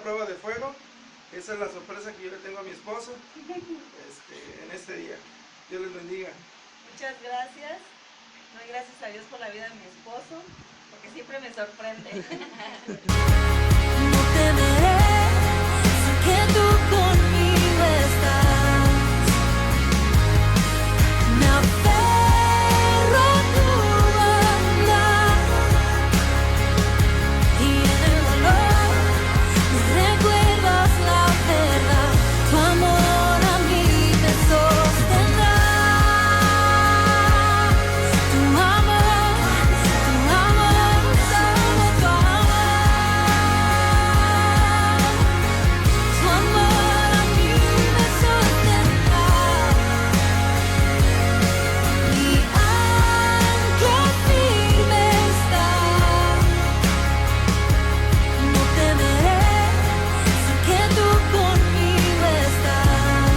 prueba de fuego. Esa es la sorpresa que yo le tengo a mi esposo en este día. Dios les bendiga. Muchas gracias. Doy gracias a Dios por la vida de mi esposo, porque siempre me sorprende. No temeré, sé que tú conmigo estás. Me aferro a tu bondad y en el dolor me recuerdas la verdad. Tu amor a mí me sostendrá. Tu amor, solo tu amor. Tu amor a mí me sostendrá. Mi ancla firme está. No temeré, sé que tú conmigo estás.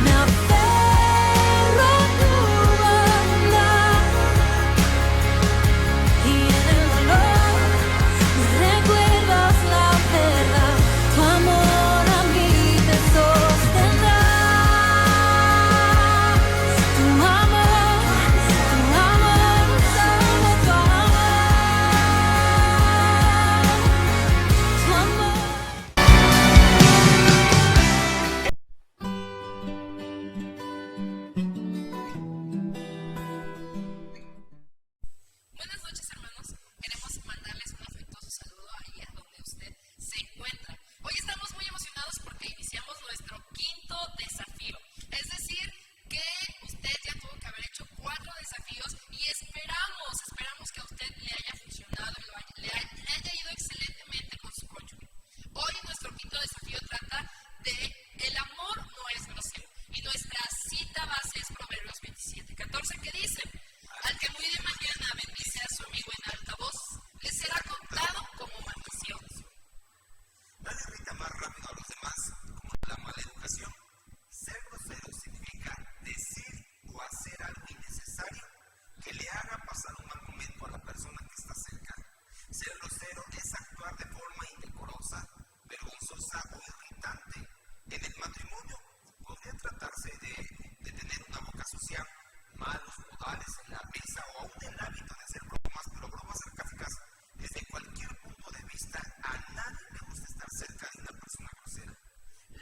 Me aferro a tu bondad y en el dolor me recuerdas la verdad. Tu amor a mí me sostendrá. Tu amor, solo tu amor. Buenas noches, hermanos. Queremos mandarles un afectuoso saludo ahí a donde usted se encuentra. Hoy estamos muy emocionados porque iniciamos nuestro 5º desafío. Es decir, que usted ya tuvo que haber hecho 4 desafíos y esperamos que a usted le haya funcionado y le haya ido excelentemente con su cónyuge. Hoy nuestro 5º desafío trata de el amor no es grosero y nuestra cita base es Proverbios 27:14, que dice: al que muy de mañana bendice a su amigo en alta voz, le será contado como maldición. Nadie irrita más rápido a los demás como la mala educación. Ser grosero significa decir o hacer algo innecesario que le haga pasar un mal momento a la persona que está cerca. Ser grosero es actuar de forma indecorosa, vergonzosa o irritante. En el matrimonio podría tratarse de tener una boca sucia, malos modales en la mesa o aún el hábito de hacer bromas, pero bromas sarcásticas. Desde cualquier punto de vista, a nadie le gusta estar cerca de una persona grosera.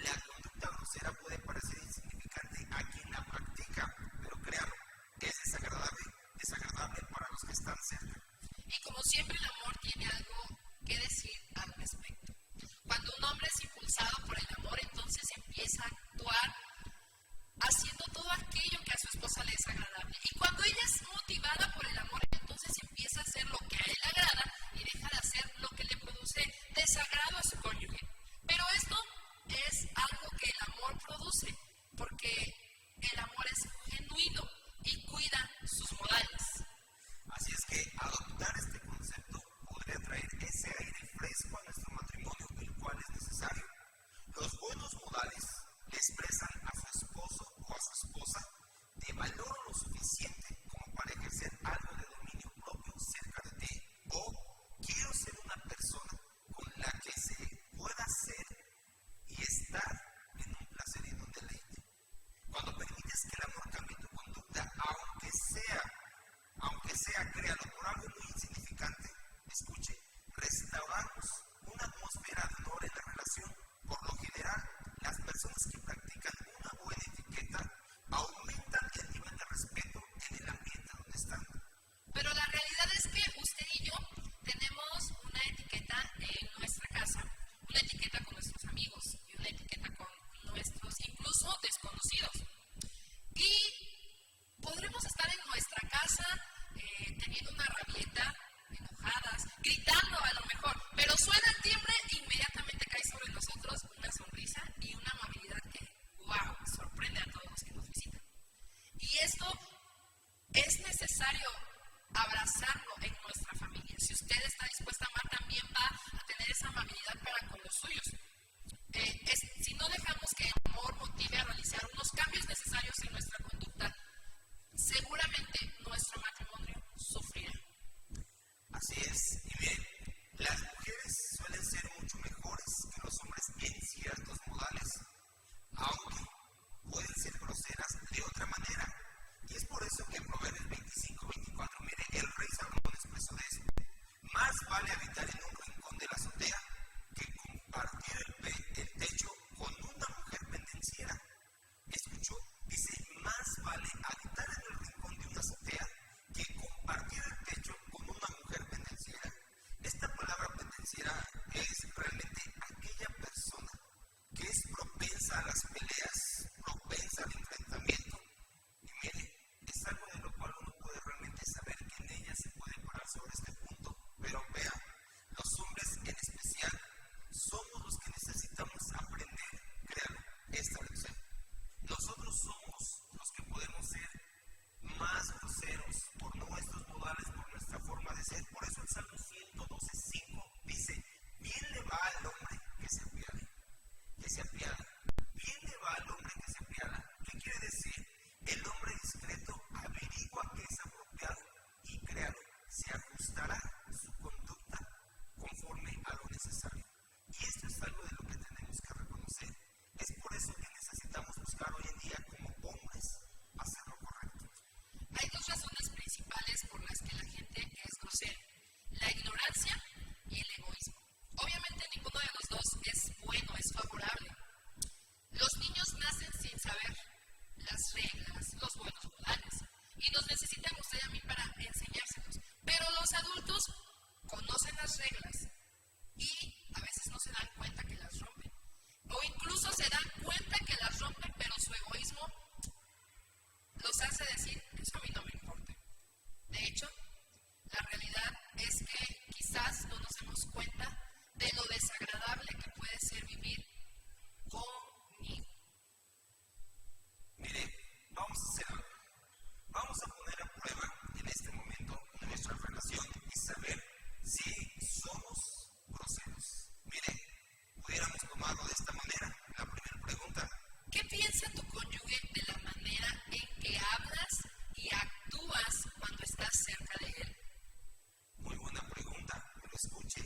La conducta grosera puede parecer insignificante a quien la practica, pero créanlo, es desagradable para los que están cerca. Y como siempre, el amor tiene algo que decir al respecto. Cuando un hombre es impulsado por el amor, entonces empieza a actuar haciendo todo aquello que a su esposa le es agradable. Y cuando ella es motivada por el amor, entonces empieza a hacer lo que a él le agrada y deja de hacer lo que le produce desagrado a su cónyuge. Pero esto es algo que el amor produce, porque el amor es genuino y cuida sus modales. Así es que adoptar este concepto podría traer ese aire fresco a nuestro matrimonio, el cual es necesario. Los buenos modales le expresan a su esposo o a su esposa: te valoro lo suficiente como para ejercer algo de dominio propio cerca de ti, o quiero ser una persona con la que se pueda ser y estar en un placer y en un deleite. Cuando permites que el amor cambie tu conducta, aunque sea, créalo, por algo muy insignificante, escuche, restauramos una atmósfera de honor en la relación. Por lo general, las personas que practican una buena etiqueta aumentan el nivel de respeto en el ambiente donde están. Pero la realidad es que usted y yo tenemos una etiqueta en nuestra casa, una etiqueta con nuestros amigos y una etiqueta con nuestros incluso desconocidos. Y podremos estar en nuestra casa teniendo una rabieta, enojadas, gritando a lo mejor, pero suena el timbre e inmediatamente cae sobre nosotros una sonrisa y una amabilidad que, wow, sorprende a todos los que nos visitan. Y esto es necesario abrazarlo en nuestra familia. Si usted está dispuesta a amar, también va a tener esa amabilidad para con los suyos. Si no dejamos que el amor motive a realizar unos cambios necesarios en nuestra conducta, seguramente nuestro matrimonio sufrirá. Así es, y bien, las mujeres suelen las reglas y a veces no se dan cuenta que las rompen. O incluso se dan cuenta que las rompen, pero su egoísmo los hace decir, eso a mí no me importa. De hecho, la realidad es que quizás no nos demos cuenta de lo desagradable que puede ser vivir conmigo. Mire, vamos a hacer algo. Vamos a poner a prueba en este momento nuestra relación y saber si somos groseros. Mire, pudiéramos tomarlo de esta manera. La primera pregunta: ¿qué piensa tu cónyuge de la manera en que hablas y actúas cuando estás cerca de él? muy buena pregunta, pero escuche,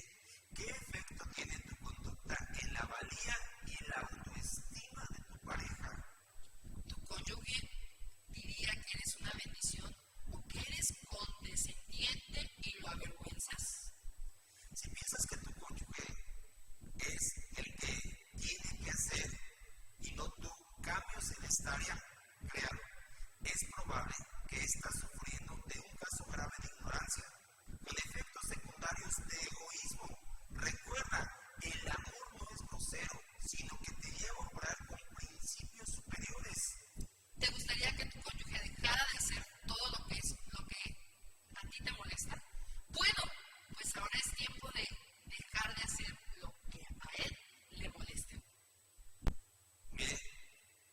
¿qué efecto tiene tu conducta en la valía y la autoestima de tu pareja? ¿Tu cónyuge diría que eres una bendición o que eres condescendiente y lo avergüenzas? Si piensas que tu cónyuge es el que tiene que hacer y no tú cambios en esta área, créalo, es probable que estás sufriendo de un caso grave de ignorancia, con efectos secundarios de egoísmo. Recuerda, el amor no es grosero, sino que te lleva a obrar con principios superiores. ¿Te gustaría que tu cónyuge dejara de hacer todo lo que a ti te molesta? Bueno, pues ahora es tiempo de dejar de hacer lo que a él le moleste. Mire,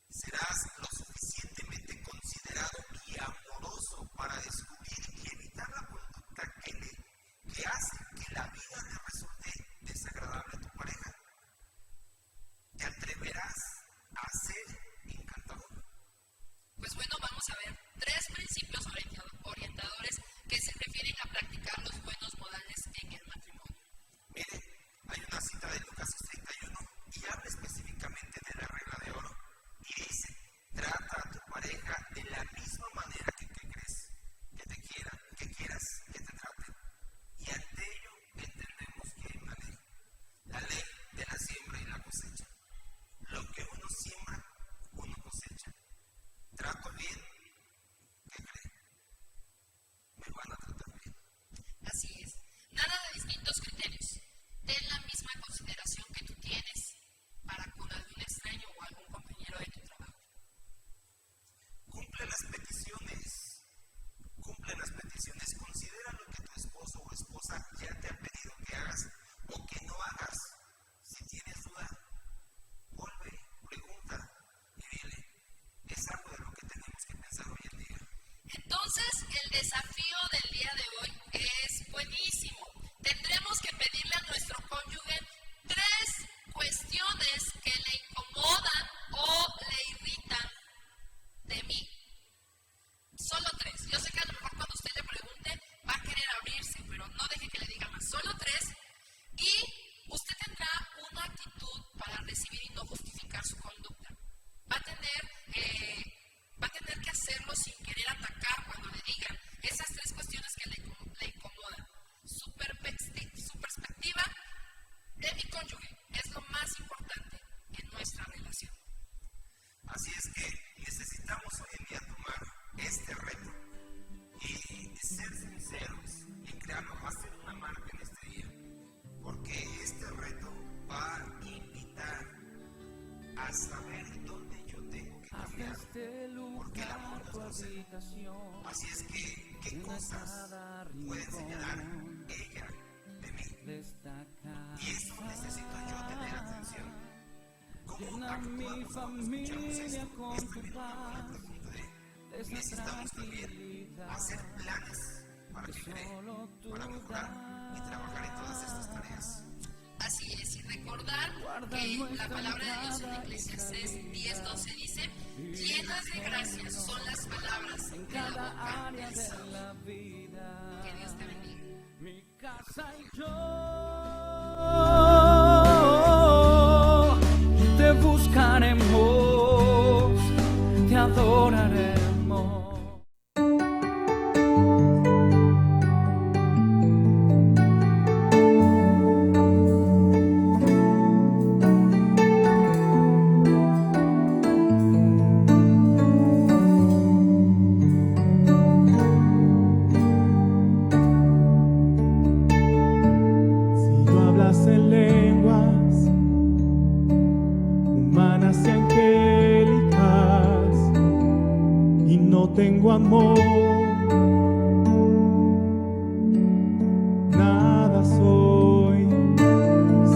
serás lo suficientemente considerado y amoroso para descubrir y evitar la conducta que hace que la vida le resulte desagradable a tu pareja. ¿Te atreverás a ser encantador? Pues bueno, vamos a ver 3 principios orientadores que se refieren a practicar los buenos modales en el matrimonio. Mire, hay una cita de Lucas 31 y habla específicamente de la regla de oro y dice: trata a tu pareja de la misma manera que crees que te quieran, que quieras que te traten. Y ante ello entendemos que hay una ley, la ley de la siembra y la cosecha. Lo que uno siembra, uno cosecha. Trato bien, ¿qué cree? Me van a tratar bien. Así es, nada de distintos criterios. Ten la misma consideración que tú tienes para con algún extraño o algún compañero de tu trabajo. Cumple las peticiones. Considera lo que tu esposo o esposa ya te ha pedido que hagas o que no hagas. Si tienes duda, vuelve, pregunta y dile. Es algo de lo que tenemos que pensar hoy en día. Entonces, el desafío del día de hoy es buenísimo. Tendremos que pedirle a nuestro cónyuge 3 cuestiones que le incomodan o le irritan de mí. Solo 3. Yo sé que a lo mejor cuando usted le pregunte va a querer abrirse, pero no deje que le diga más. Solo 3. Y usted tendrá una actitud para recibir y no justificar su conducta. Va a tener que hacerlo sin querer atacar cuando le digan esas 3 cuestiones que le incomodan. Su perspectiva de mi cónyuge es lo más importante en nuestra relación. Así es que necesitamos hoy en día tomar este reto y ser sinceros y crearlo. Va a ser una marca en este día, porque este reto va a invitar a saber dónde yo tengo que cambiar, porque el amor no es grosero. Así es que, ¿qué cosas puede señalar ella de mí? Y eso necesito yo tener atención. ¿Cómo actuamos cuando escuchamos esto? Es también una buena pregunta de necesitamos también hacer planes para que cree, para mejorar y trabajar en todas estas tareas. Así es, y recordar que la palabra de Dios en Eclesiastés 10:12 dice: llenas de gracia son las palabras de la boca del sabio. Que Dios te bendiga. Mi casa y yo te buscaremos, te adoraremos. tengo amor, nada soy.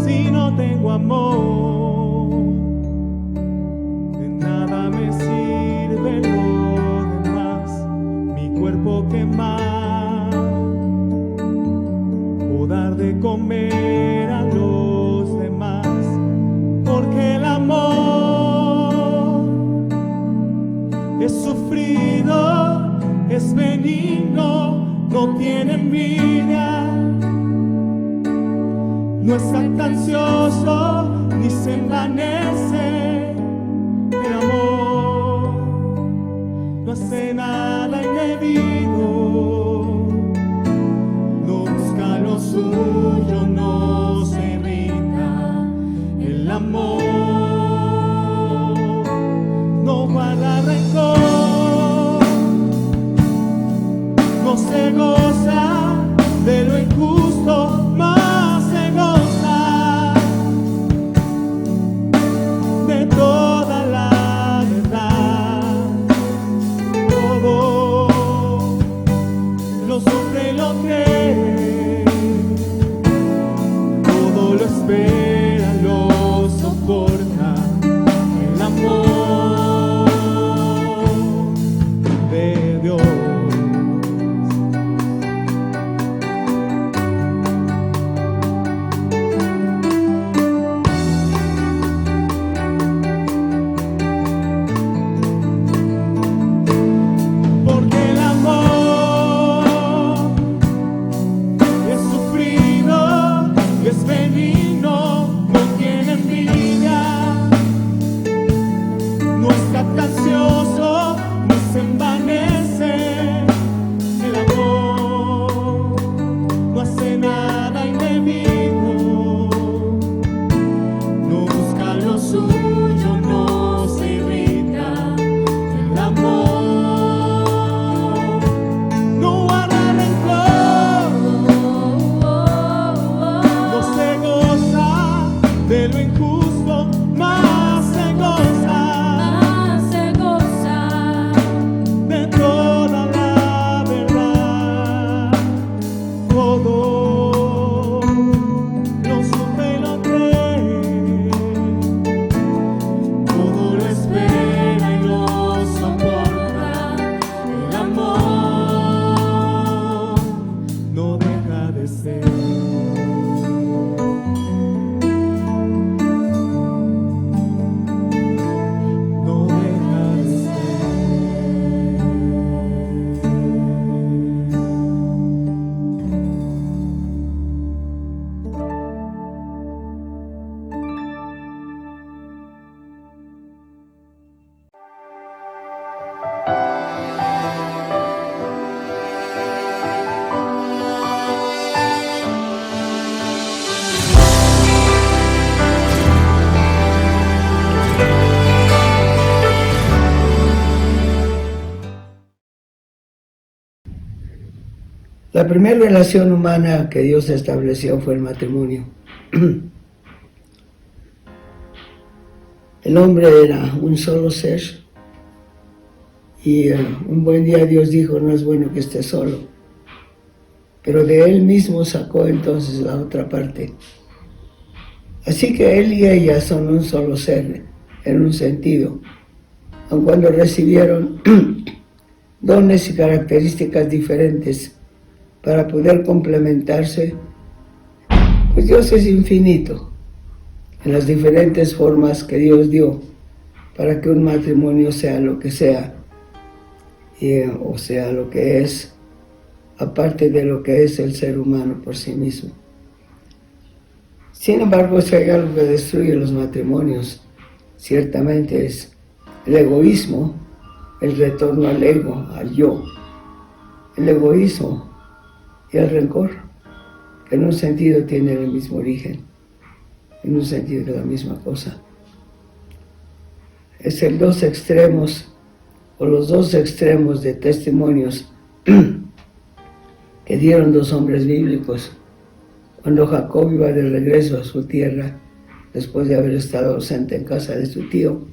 Si no tengo amor, de nada me sirve lo demás. Mi cuerpo quemar o dar de comer a los demás, porque el amor es sufrido, es benigno, no tiene envidia, no está ansioso ni se envanece. El amor no hace nada indebido, no busca lo suyo, no se irrita. El amor no guarda rencor, no se goza de lo injusto, más se goza de toda la verdad. Todo lo sufre y lo cree, todo lo espera, lo soporta. El amor de Dios. Porque el amor es sufrido, es benigno, no tiene envidia, no está ansioso, ni se envanece. El amor no hace nada indebido, no busca lo suyo, no se irrita. El amor no guarda rencor, no se goza de lo injusto, más se goza de toda la verdad. Todo lo sufre y lo cree, todo lo espera y lo soporta. El amor no deja de ser. No deja de ser. La primera relación humana que Dios estableció fue el matrimonio. El hombre era un solo ser y un buen día Dios dijo: no es bueno que esté solo, pero de él mismo sacó entonces la otra parte. Así que él y ella son un solo ser en un sentido, aun cuando recibieron dones y características diferentes para poder complementarse, pues Dios es infinito en las diferentes formas que Dios dio para que un matrimonio sea lo que sea, o sea lo que es, aparte de lo que es el ser humano por sí mismo. Sin embargo, si hay algo que destruye los matrimonios, ciertamente es el egoísmo, el retorno al ego, al yo, el egoísmo y el rencor, que en un sentido tienen el mismo origen, en un sentido de la misma cosa. Es el dos extremos, o los dos extremos de testimonios que dieron dos hombres bíblicos cuando Jacob iba de regreso a su tierra después de haber estado ausente en casa de su tío.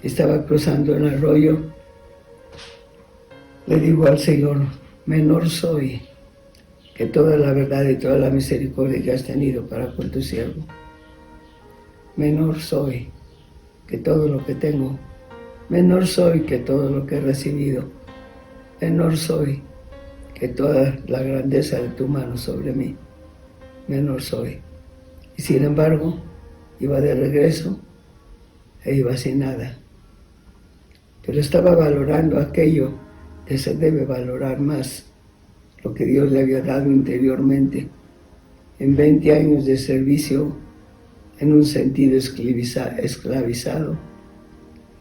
Estaba cruzando un arroyo Le digo al Señor, menor soy que toda la verdad y toda la misericordia que has tenido para con tu siervo. Menor soy que todo lo que tengo. Menor soy que todo lo que he recibido. Menor soy que toda la grandeza de tu mano sobre mí. Menor soy. Y sin embargo, iba de regreso e iba sin nada. Pero estaba valorando aquello que se debe valorar más, lo que Dios le había dado interiormente. En 20 años de servicio, en un sentido esclavizado,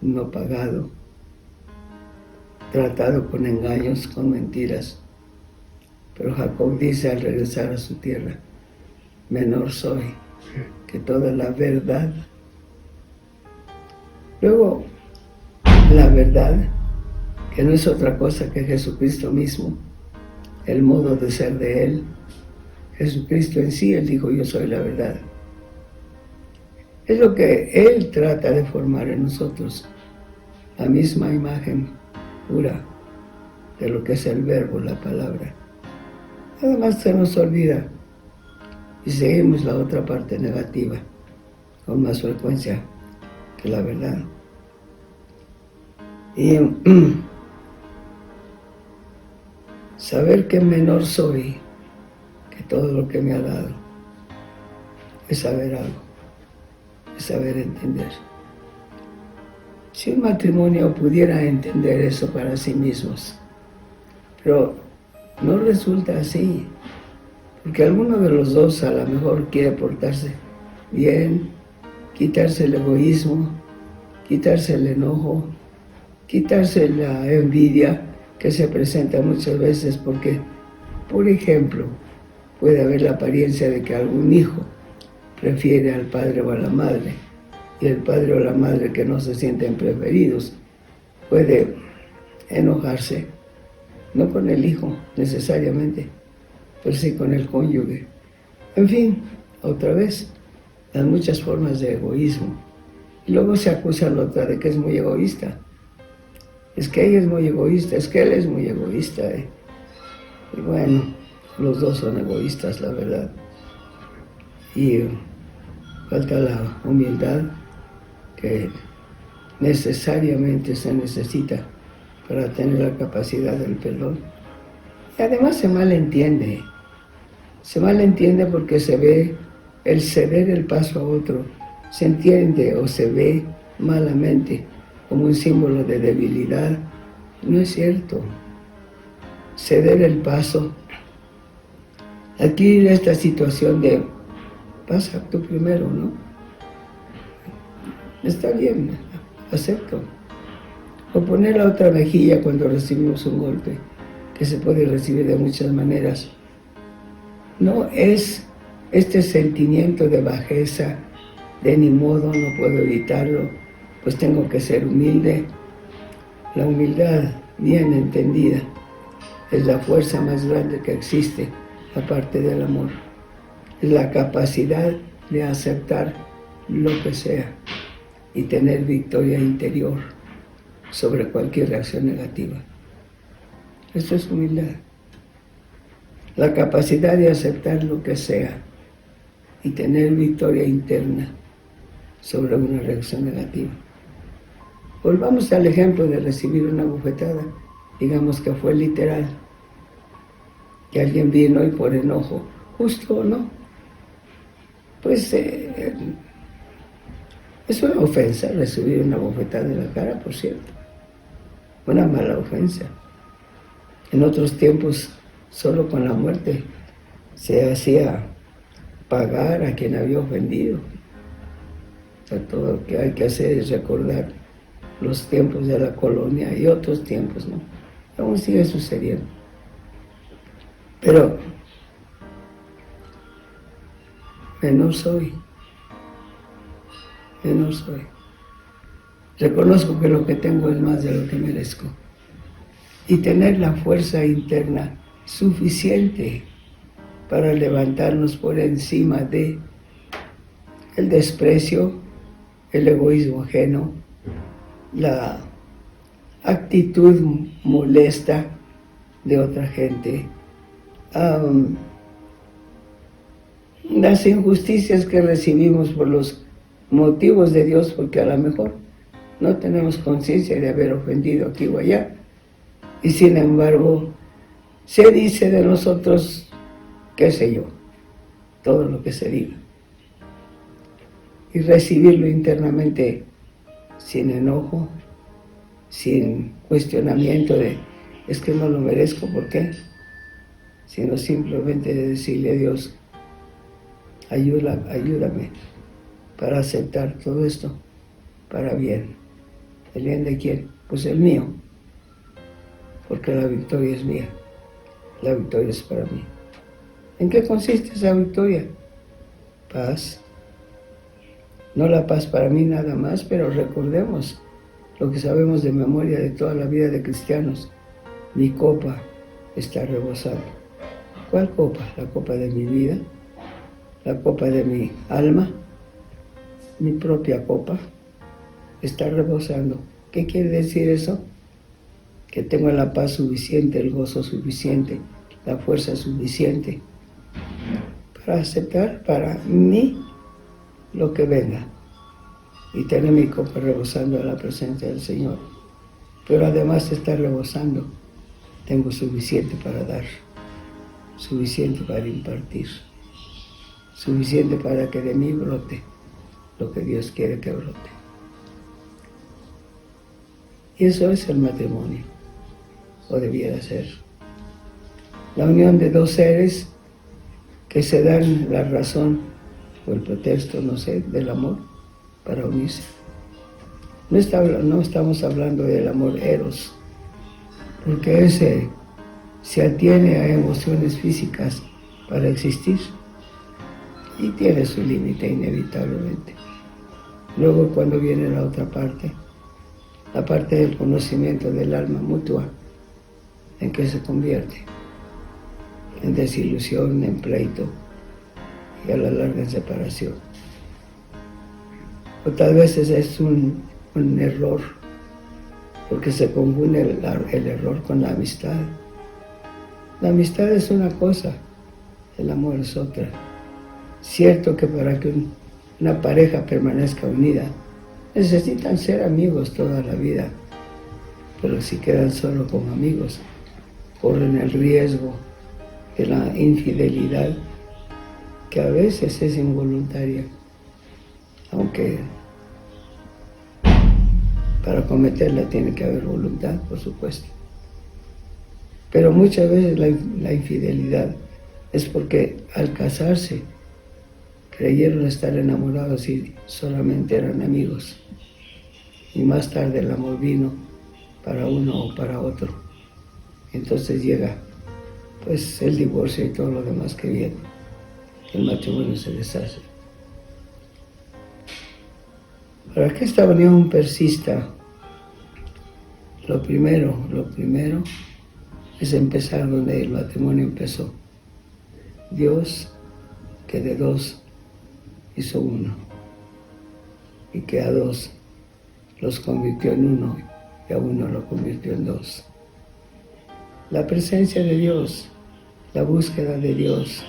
no pagado, tratado con engaños, con mentiras. Pero Jacob dice al regresar a su tierra, menor soy que toda la verdad. Luego, la verdad, que no es otra cosa que Jesucristo mismo, el modo de ser de Él. Jesucristo en sí, Él dijo, yo soy la verdad. Es lo que Él trata de formar en nosotros, la misma imagen pura de lo que es el verbo, la palabra. Además se nos olvida y seguimos la otra parte negativa con más frecuencia que la verdad. Y saber que menor soy que todo lo que me ha dado es saber algo, es saber entender. Si un matrimonio pudiera entender eso para sí mismos, pero no resulta así, porque alguno de los dos a lo mejor quiere portarse bien, quitarse el egoísmo, quitarse el enojo, quitarse la envidia que se presenta muchas veces porque, por ejemplo, puede haber la apariencia de que algún hijo prefiere al padre o a la madre, y el padre o la madre que no se sienten preferidos puede enojarse, no con el hijo necesariamente, pero sí con el cónyuge. En fin, otra vez, las muchas formas de egoísmo. Y luego se acusa al otro de que es muy egoísta. Es que ella es muy egoísta, es que él es muy egoísta. Y bueno, los dos son egoístas, la verdad. Y falta la humildad que necesariamente se necesita para tener la capacidad del perdón. Y además se malentiende. Se malentiende porque se ve el ceder el paso a otro. Se entiende o se ve malamente como un símbolo de debilidad. No es cierto. Ceder el paso, adquirir esta situación de pasa tú primero, ¿no? Está bien, acepto. O poner la otra mejilla cuando recibimos un golpe, que se puede recibir de muchas maneras. No es este sentimiento de bajeza, de ni modo, no puedo evitarlo, pues tengo que ser humilde. La humildad, bien entendida, es la fuerza más grande que existe, aparte del amor. Es la capacidad de aceptar lo que sea y tener victoria interior sobre cualquier reacción negativa. Esto es humildad. La capacidad de aceptar lo que sea y tener victoria interna sobre una reacción negativa. Volvamos al ejemplo de recibir una bofetada. Digamos que fue literal. Que alguien vino y por enojo, justo o no, pues es una ofensa recibir una bofetada en la cara, por cierto. Una mala ofensa. En otros tiempos, solo con la muerte se hacía pagar a quien había ofendido. O sea, todo lo que hay que hacer es recordar los tiempos de la colonia y otros tiempos, ¿no? Aún sigue sucediendo. Pero menor soy. Menor soy. Reconozco que lo que tengo es más de lo que merezco. Y tener la fuerza interna suficiente para levantarnos por encima de el desprecio, el egoísmo ajeno, la actitud molesta de otra gente, las injusticias que recibimos por los motivos de Dios, porque a lo mejor no tenemos conciencia de haber ofendido aquí o allá, y sin embargo se dice de nosotros, qué sé yo, todo lo que se diga, y recibirlo internamente sin enojo, sin cuestionamiento de es que no lo merezco, ¿por qué? Sino simplemente de decirle a Dios, ayúdame para aceptar todo esto para bien. ¿El bien de quién? Pues el mío, porque la victoria es mía, la victoria es para mí. ¿En qué consiste esa victoria? Paz. No la paz para mí nada más, pero recordemos lo que sabemos de memoria de toda la vida de cristianos. Mi copa está rebosando. ¿Cuál copa? La copa de mi vida, la copa de mi alma, mi propia copa está rebosando. ¿Qué quiere decir eso? Que tengo la paz suficiente, el gozo suficiente, la fuerza suficiente para aceptar para mí lo que venga y tener mi copa rebosando a la presencia del Señor. Pero además de estar rebosando, tengo suficiente para dar, suficiente para impartir, suficiente para que de mí brote lo que Dios quiere que brote. Y eso es el matrimonio, o debiera ser. La unión de dos seres que se dan la razón o el pretexto, no sé, del amor para unirse. No estamos hablando del amor eros, porque ese se atiene a emociones físicas para existir y tiene su límite inevitablemente. Luego, cuando viene la otra parte, la parte del conocimiento del alma mutua, ¿en qué se convierte? En desilusión, en pleito y a la larga en separación. O tal vez ese es un error, porque se confunde el error con la amistad. La amistad es una cosa, el amor es otra. Cierto que para que una pareja permanezca unida, necesitan ser amigos toda la vida, pero si quedan solo como amigos, corren el riesgo de la infidelidad, que a veces es involuntaria, aunque para cometerla tiene que haber voluntad, por supuesto. Pero muchas veces la infidelidad es porque al casarse creyeron estar enamorados y solamente eran amigos. Y más tarde el amor vino para uno o para otro. Entonces llega pues el divorcio y todo lo demás que viene. El matrimonio se deshace. Para que esta unión persista, lo primero es empezar donde el matrimonio empezó. Dios, que de dos hizo uno, y que a dos los convirtió en uno, y a uno lo convirtió en dos. La presencia de Dios, la búsqueda de Dios,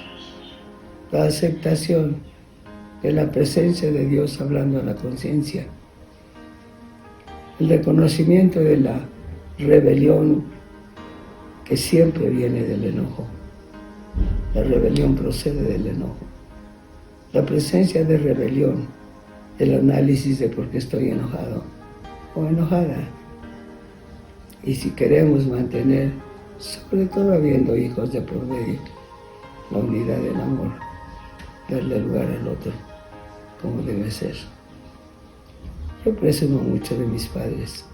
la aceptación de la presencia de Dios hablando a la conciencia, el reconocimiento de la rebelión que siempre viene del enojo. La rebelión procede del enojo. La presencia de rebelión, el análisis de por qué estoy enojado o enojada. Y si queremos mantener, sobre todo habiendo hijos de por medio, la unidad del amor, darle lugar al otro como debe ser. Yo presumo mucho de mis padres.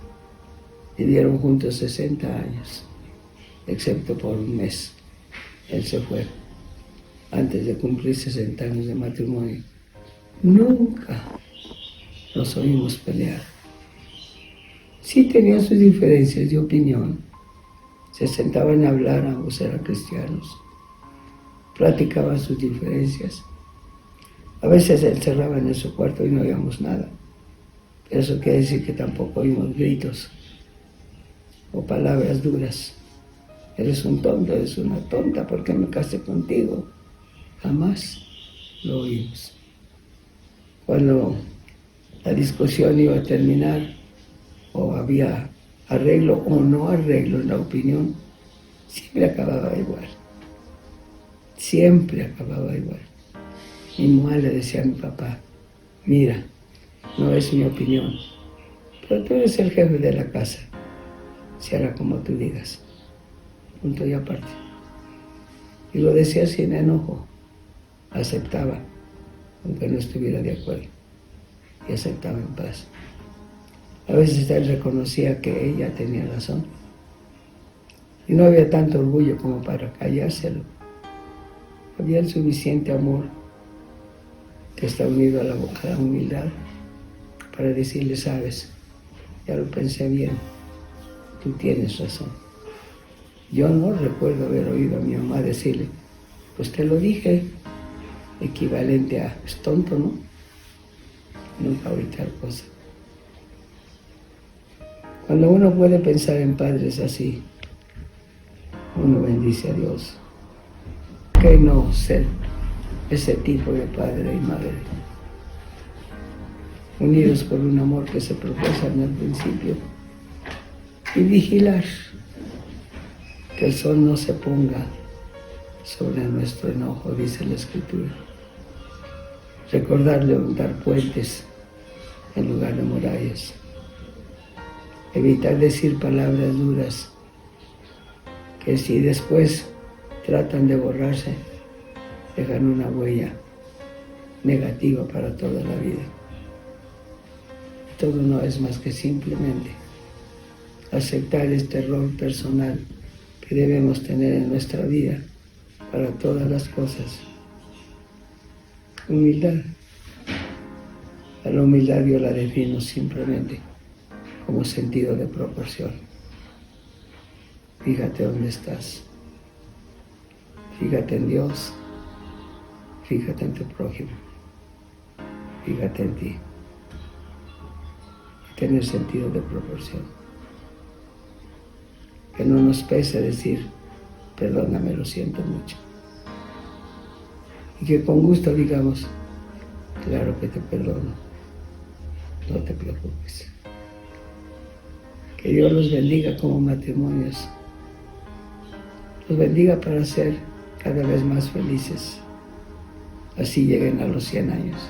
Vivieron juntos 60 años, excepto por un mes. Él se fue antes de cumplir 60 años de matrimonio. Nunca nos oímos pelear. Sí tenían sus diferencias de opinión. Se sentaban a hablar, ambos eran cristianos. Platicaban sus diferencias. A veces se encerraban en su cuarto y no oíamos nada. Pero eso quiere decir que tampoco oímos gritos. o palabras duras. Eres un tonto, eres una tonta, ¿por qué me casé contigo? Jamás lo oímos. Cuando la discusión iba a terminar, o había arreglo o no arreglo en la opinión, siempre acababa igual. Siempre acababa igual. Mi mamá le decía a mi papá, mira, no es mi opinión, pero tú eres el jefe de la casa, se hará como tú digas. Punto y aparte. Y lo decía sin enojo, aceptaba, aunque no estuviera de acuerdo, y aceptaba en paz. A veces él reconocía que ella tenía razón, y no había tanto orgullo como para callárselo. Había el suficiente amor que está unido a la humildad para decirle, sabes, ya lo pensé bien, tú tienes razón. Yo no recuerdo haber oído a mi mamá decirle, pues te lo dije, equivalente a, es tonto, ¿no? Nunca oí tal cosa. Cuando uno puede pensar en padres así, uno bendice a Dios. ¿Qué no ser ese tipo de padre y madre? Unidos por un amor que se profesa en el principio. Y vigilar que el sol no se ponga sobre nuestro enojo, dice la Escritura. Recordar levantar puentes en lugar de murallas. Evitar decir palabras duras que si después tratan de borrarse, dejan una huella negativa para toda la vida. Todo no es más que simplemente aceptar este rol personal que debemos tener en nuestra vida para todas las cosas. Humildad. A la humildad yo la defino simplemente como sentido de proporción. Fíjate dónde estás. Fíjate en Dios. Fíjate en tu prójimo. Fíjate en ti. Y tener sentido de proporción. Que no nos pese decir, perdóname, lo siento mucho. Y que con gusto digamos, claro que te perdono, no te preocupes. Que Dios los bendiga como matrimonios, los bendiga para ser cada vez más felices, así lleguen a los 100 años.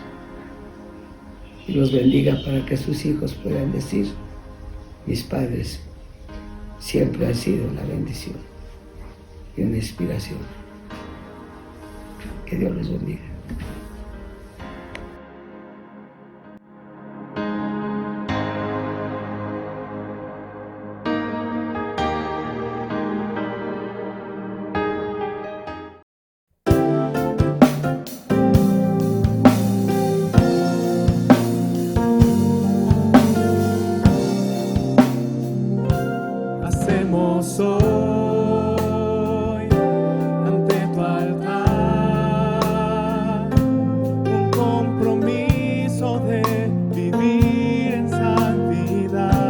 Y los bendiga para que sus hijos puedan decir, mis padres siempre han sido una bendición y una inspiración. Que Dios los bendiga. Hacemos hoy ante tu altar un compromiso de vivir en santidad.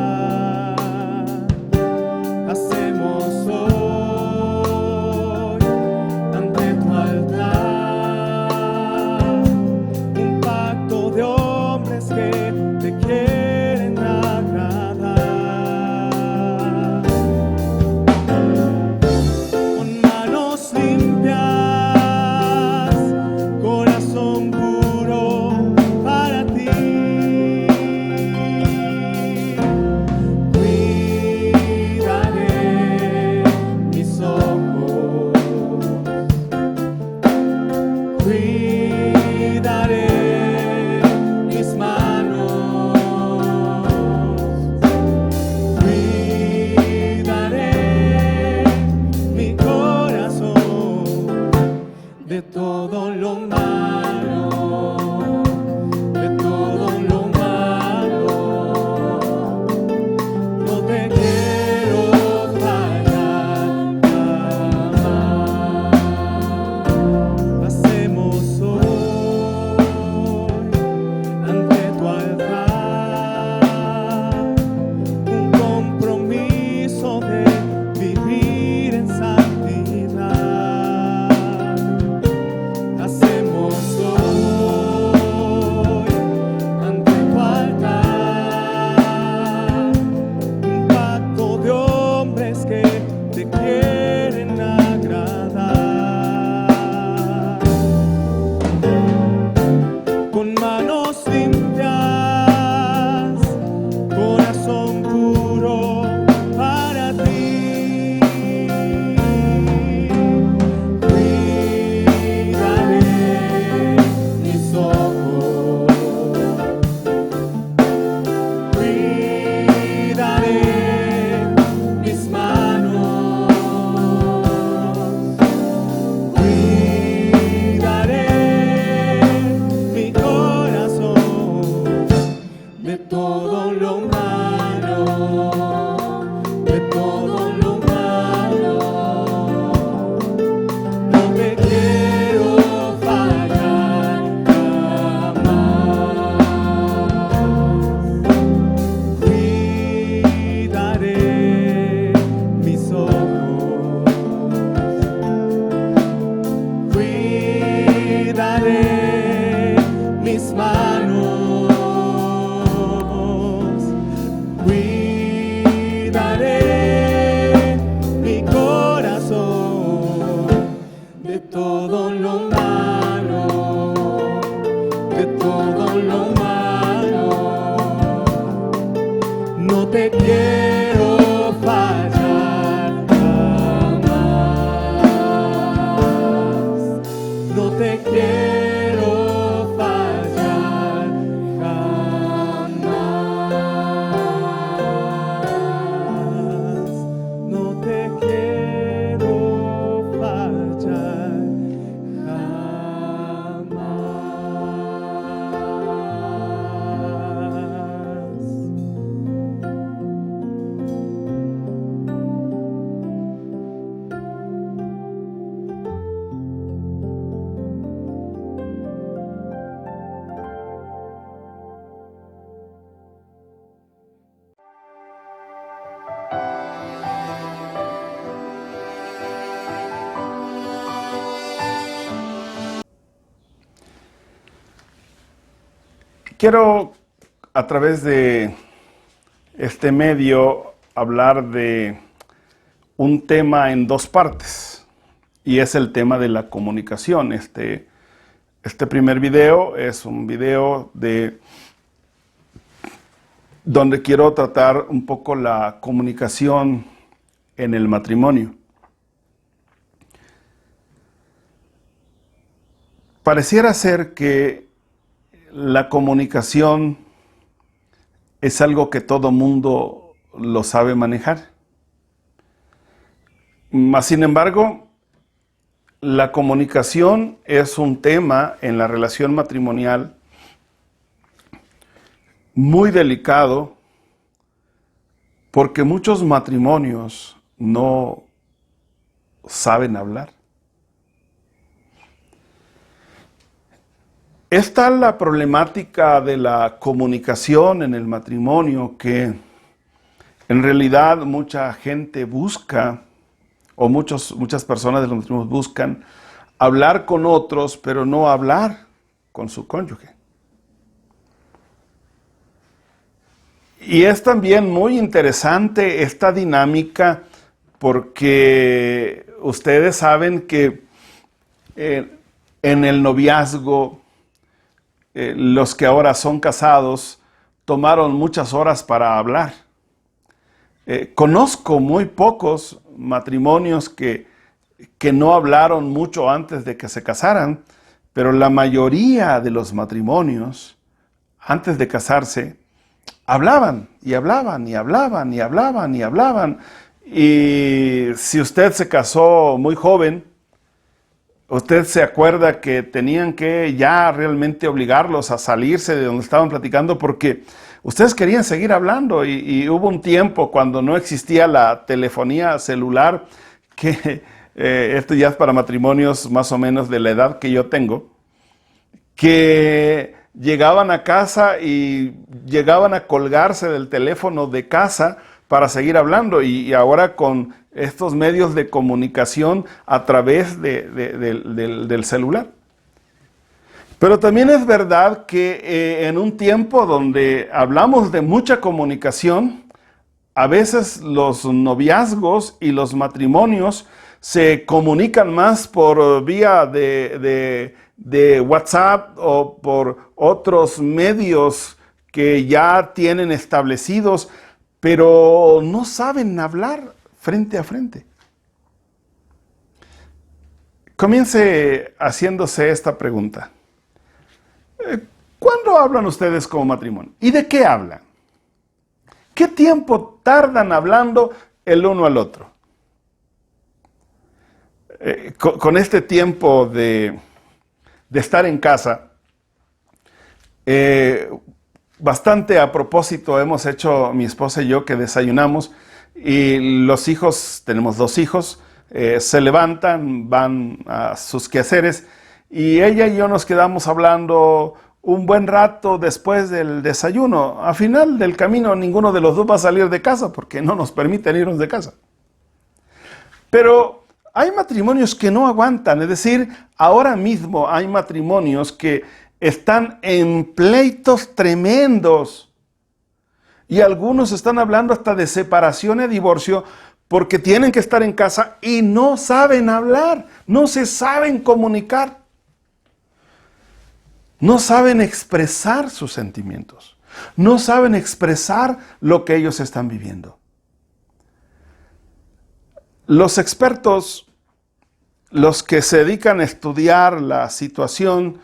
Hacemos hoy ante tu altar un pacto de hombres que te quieren agradar. De todo lo malo, de todo lo malo, no te quiero fallar jamás. Hacemos hoy ante tu altar un compromiso cuidaré mis manos, cuidaré mi corazón de todo lo malo, de todo lo malo. No te quiero fallar jamás, no te quiero fallar jamás, no te quiero fallar jamás. Quiero, a través de este medio, hablar de un tema en dos partes, y es el tema de la comunicación. Este primer video es un video donde quiero tratar un poco la comunicación en el matrimonio. Pareciera ser que la comunicación es algo que todo mundo lo sabe manejar. Mas, sin embargo, la comunicación es un tema en la relación matrimonial muy delicado, porque muchos matrimonios no saben hablar. Está la problemática de la comunicación en el matrimonio, que en realidad mucha gente busca, o muchas personas de los matrimonios buscan hablar con otros, pero no hablar con su cónyuge. Y es también muy interesante esta dinámica, porque ustedes saben que en el noviazgo, los que ahora son casados tomaron muchas horas para hablar. Conozco muy pocos matrimonios que no hablaron mucho antes de que se casaran, pero la mayoría de los matrimonios, antes de casarse, hablaban y hablaban y hablaban y hablaban y hablaban. Y si usted se casó muy joven, usted se acuerda que tenían que ya realmente obligarlos a salirse de donde estaban platicando, porque ustedes querían seguir hablando, y hubo un tiempo cuando no existía la telefonía celular, que esto ya es para matrimonios más o menos de la edad que yo tengo, que llegaban a casa y llegaban a colgarse del teléfono de casa para seguir hablando, y ahora con estos medios de comunicación a través del celular. Pero también es verdad que en un tiempo donde hablamos de mucha comunicación, a veces los noviazgos y los matrimonios se comunican más por vía de WhatsApp o por otros medios que ya tienen establecidos, pero no saben hablar frente a frente. Comience haciéndose esta pregunta. ¿Cuándo hablan ustedes como matrimonio? ¿Y de qué hablan? ¿Qué tiempo tardan hablando el uno al otro? Con este tiempo de estar en casa, bastante a propósito hemos hecho mi esposa y yo, que desayunamos, y los hijos, tenemos 2 hijos, se levantan, van a sus quehaceres, y ella y yo nos quedamos hablando un buen rato después del desayuno. Al final del camino ninguno de los dos va a salir de casa porque no nos permiten irnos de casa. Pero hay matrimonios que no aguantan, es decir, ahora mismo hay matrimonios que están en pleitos tremendos y algunos están hablando hasta de separación y divorcio porque tienen que estar en casa y no saben hablar, no se saben comunicar, no saben expresar sus sentimientos, no saben expresar lo que ellos están viviendo. Los expertos, los que se dedican a estudiar la situación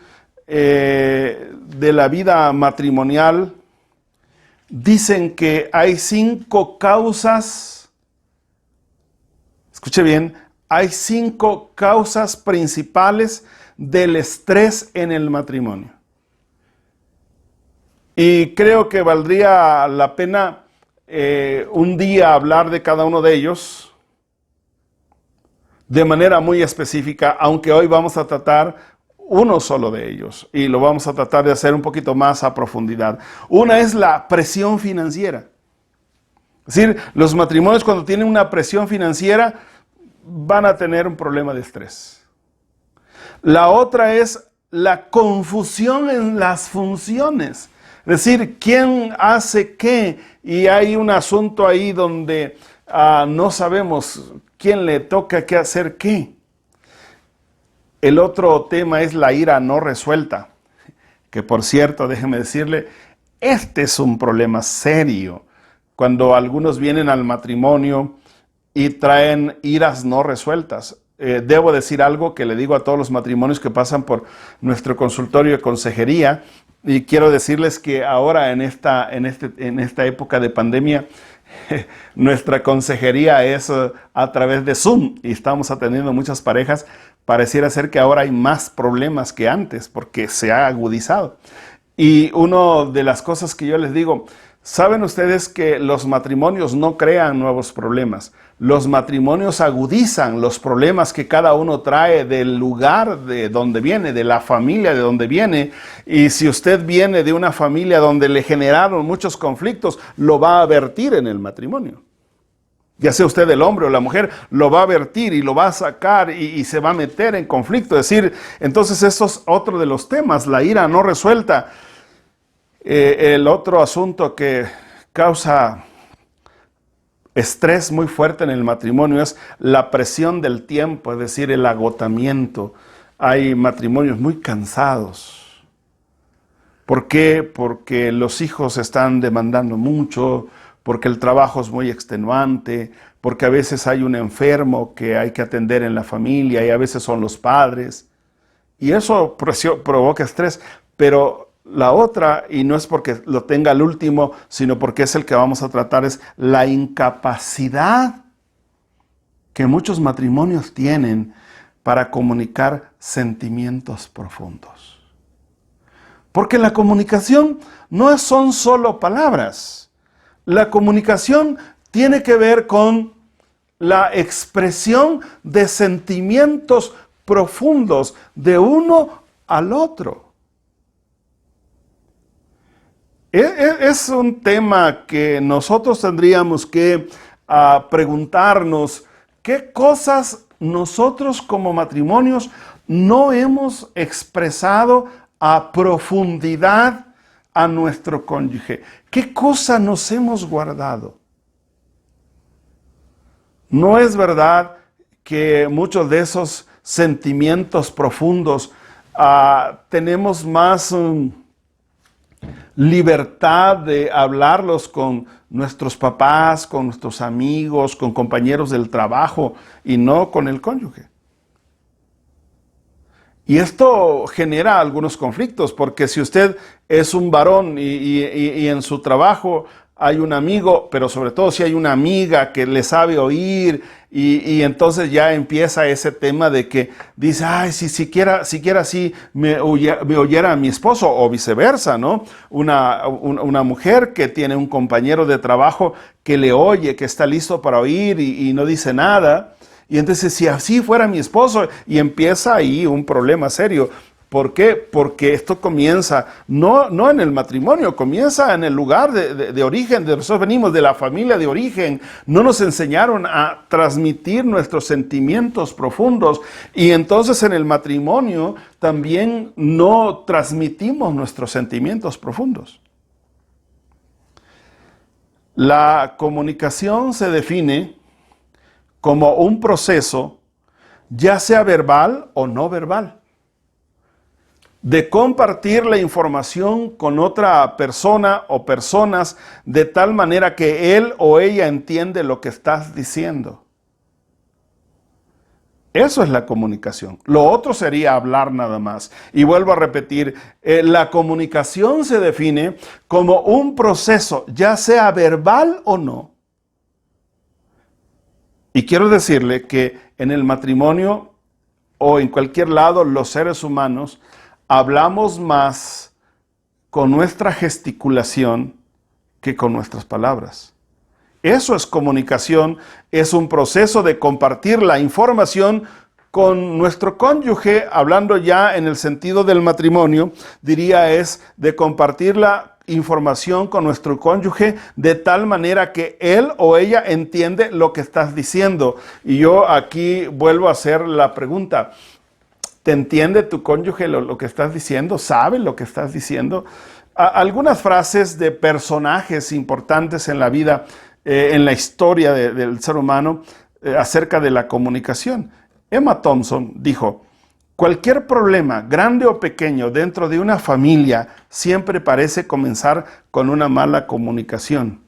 de la vida matrimonial, dicen que hay 5 causas, escuche bien, hay 5 causas principales del estrés en el matrimonio. Y creo que valdría la pena un día hablar de cada uno de ellos de manera muy específica, aunque hoy vamos a tratar uno solo de ellos y lo vamos a tratar de hacer un poquito más a profundidad. Una es la presión financiera. Es decir, los matrimonios cuando tienen una presión financiera van a tener un problema de estrés. La otra es la confusión en las funciones. Es decir, quién hace qué y hay un asunto ahí donde no sabemos quién le toca qué hacer qué. El otro tema es la ira no resuelta, que por cierto, déjeme decirle, este es un problema serio. Cuando algunos vienen al matrimonio y traen iras no resueltas. Debo decir algo que le digo a todos los matrimonios que pasan por nuestro consultorio de consejería, y quiero decirles que ahora en esta época de pandemia, nuestra consejería es a través de Zoom y estamos atendiendo muchas parejas. Pareciera ser que ahora hay más problemas que antes porque se ha agudizado. Y una de las cosas que yo les digo, ¿saben ustedes que los matrimonios no crean nuevos problemas? Los matrimonios agudizan los problemas que cada uno trae del lugar de donde viene, de la familia de donde viene. Y si usted viene de una familia donde le generaron muchos conflictos, lo va a vertir en el matrimonio. Ya sea usted el hombre o la mujer, lo va a vertir y lo va a sacar y se va a meter en conflicto. Es decir, entonces eso es otro de los temas, la ira no resuelta. El otro asunto que causa estrés muy fuerte en el matrimonio es la presión del tiempo, es decir, el agotamiento. Hay matrimonios muy cansados. ¿Por qué? Porque los hijos están demandando mucho, porque el trabajo es muy extenuante, porque a veces hay un enfermo que hay que atender en la familia y a veces son los padres. Y eso provoca estrés, pero la otra, y no es porque lo tenga el último, sino porque es el que vamos a tratar, es la incapacidad que muchos matrimonios tienen para comunicar sentimientos profundos. Porque la comunicación no son solo palabras. La comunicación tiene que ver con la expresión de sentimientos profundos de uno al otro. Es un tema que nosotros tendríamos que preguntarnos qué cosas nosotros como matrimonios no hemos expresado a profundidad a nuestro cónyuge. ¿Qué cosa nos hemos guardado? ¿No es verdad que muchos de esos sentimientos profundos tenemos más libertad de hablarlos con nuestros papás, con nuestros amigos, con compañeros del trabajo y no con el cónyuge? Y esto genera algunos conflictos, porque si usted es un varón y en su trabajo hay un amigo, pero sobre todo si hay una amiga que le sabe oír, y entonces ya empieza ese tema de que dice, ay, si siquiera así me oyera a mi esposo, o viceversa, ¿no? Una mujer que tiene un compañero de trabajo que le oye, que está listo para oír y no dice nada. Y entonces, si así fuera mi esposo, y empieza ahí un problema serio. ¿Por qué? Porque esto comienza no en el matrimonio, comienza en el lugar de origen, de nosotros venimos de la familia de origen. No nos enseñaron a transmitir nuestros sentimientos profundos y entonces en el matrimonio también no transmitimos nuestros sentimientos profundos. La comunicación se define como un proceso, ya sea verbal o no verbal, de compartir la información con otra persona o personas de tal manera que él o ella entiende lo que estás diciendo. Eso es la comunicación. Lo otro sería hablar nada más. Y vuelvo a repetir, la comunicación se define como un proceso, ya sea verbal o no. Y quiero decirle que en el matrimonio o en cualquier lado, los seres humanos hablamos más con nuestra gesticulación que con nuestras palabras. Eso es comunicación, es un proceso de compartir la información con nuestro cónyuge, hablando ya en el sentido del matrimonio, diría es de compartir la información con nuestro cónyuge de tal manera que él o ella entiende lo que estás diciendo. Y yo aquí vuelvo a hacer la pregunta. ¿Te entiende tu cónyuge lo que estás diciendo? ¿Sabe lo que estás diciendo? Algunas frases de personajes importantes en la vida, en la historia del ser humano, acerca de la comunicación. Emma Thompson dijo, cualquier problema, grande o pequeño, dentro de una familia, siempre parece comenzar con una mala comunicación.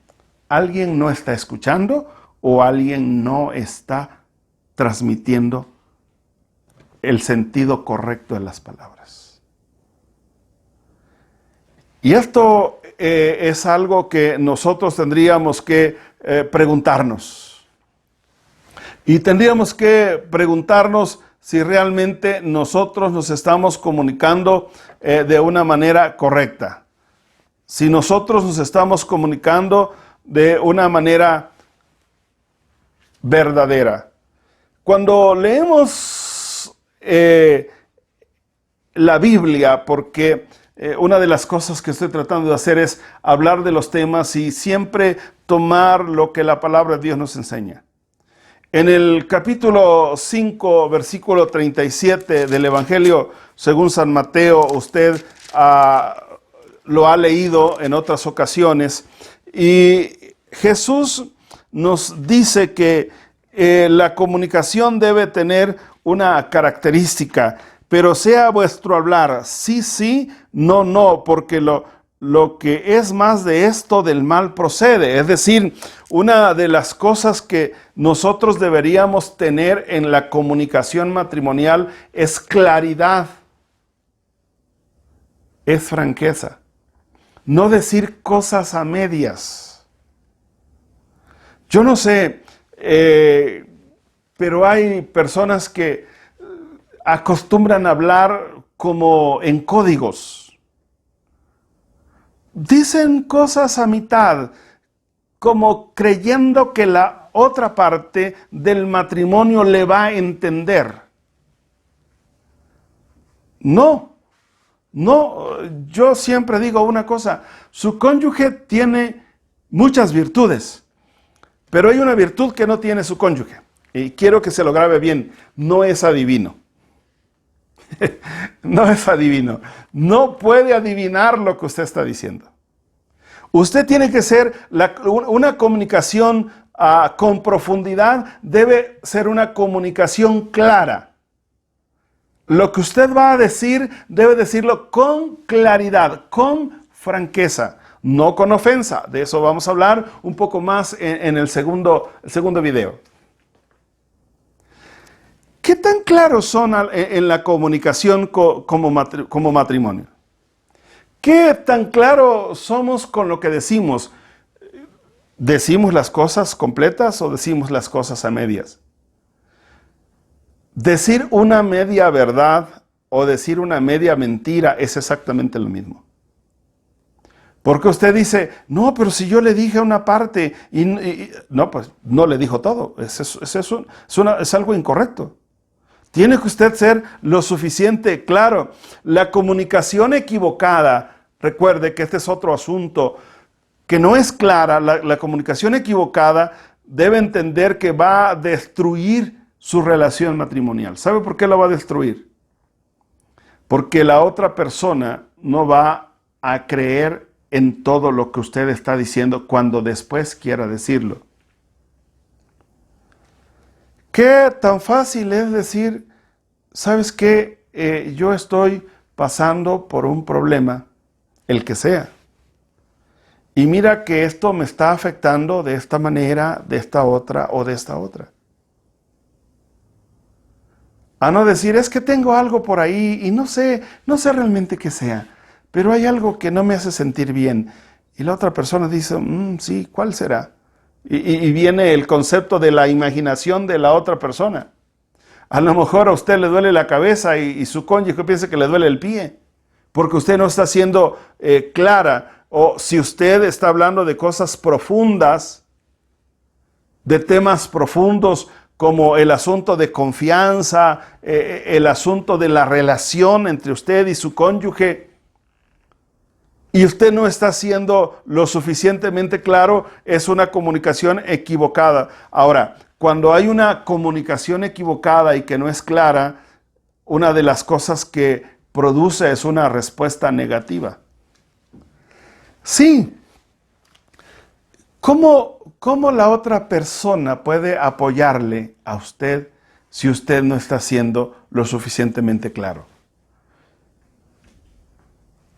Alguien no está escuchando o alguien no está transmitiendo el sentido correcto de las palabras. Y esto es algo que nosotros tendríamos que preguntarnos. Y tendríamos que preguntarnos si realmente nosotros nos estamos comunicando de una manera correcta. Si nosotros nos estamos comunicando de una manera verdadera. Cuando leemos la Biblia, porque una de las cosas que estoy tratando de hacer es hablar de los temas y siempre tomar lo que la palabra de Dios nos enseña. En el capítulo 5, versículo 37 del Evangelio según San Mateo, usted lo ha leído en otras ocasiones, y Jesús nos dice que la comunicación debe tener una característica, pero sea vuestro hablar sí, sí, no, no, porque lo que es más de esto del mal procede. Es decir, una de las cosas que nosotros deberíamos tener en la comunicación matrimonial es claridad, es franqueza, no decir cosas a medias. Yo no sé, pero hay personas que acostumbran a hablar como en códigos. Dicen cosas a mitad, como creyendo que la otra parte del matrimonio le va a entender. No, yo siempre digo una cosa, su cónyuge tiene muchas virtudes, pero hay una virtud que no tiene su cónyuge, y quiero que se lo grabe bien, no es adivino. No es adivino. No puede adivinar lo que usted está diciendo. Usted tiene que ser, una comunicación con profundidad debe ser una comunicación clara. Lo que usted va a decir, debe decirlo con claridad, con franqueza, no con ofensa. De eso vamos a hablar un poco más en el segundo video. ¿Qué tan claros son en la comunicación como matrimonio? ¿Qué tan claros somos con lo que decimos? ¿Decimos las cosas completas o decimos las cosas a medias? Decir una media verdad o decir una media mentira es exactamente lo mismo. Porque usted dice, no, pero si yo le dije una parte, no, pues no le dijo todo. Es algo incorrecto. Tiene que usted ser lo suficiente claro. La comunicación equivocada, recuerde que este es otro asunto que no es clara. La comunicación equivocada debe entender que va a destruir su relación matrimonial. ¿Sabe por qué la va a destruir? Porque la otra persona no va a creer en todo lo que usted está diciendo cuando después quiera decirlo. ¿Qué tan fácil es decir, sabes qué? Yo estoy pasando por un problema, el que sea. Y mira que esto me está afectando de esta manera, de esta otra o de esta otra. A no decir, es que tengo algo por ahí y no sé realmente qué sea, pero hay algo que no me hace sentir bien. Y la otra persona dice, sí, ¿cuál será? Y viene el concepto de la imaginación de la otra persona. A lo mejor a usted le duele la cabeza y su cónyuge piensa que le duele el pie, porque usted no está siendo clara. O si usted está hablando de cosas profundas, de temas profundos como el asunto de confianza, el asunto de la relación entre usted y su cónyuge, y usted no está siendo lo suficientemente claro, es una comunicación equivocada. Ahora, cuando hay una comunicación equivocada y que no es clara, una de las cosas que produce es una respuesta negativa. Sí. ¿Cómo la otra persona puede apoyarle a usted si usted no está siendo lo suficientemente claro?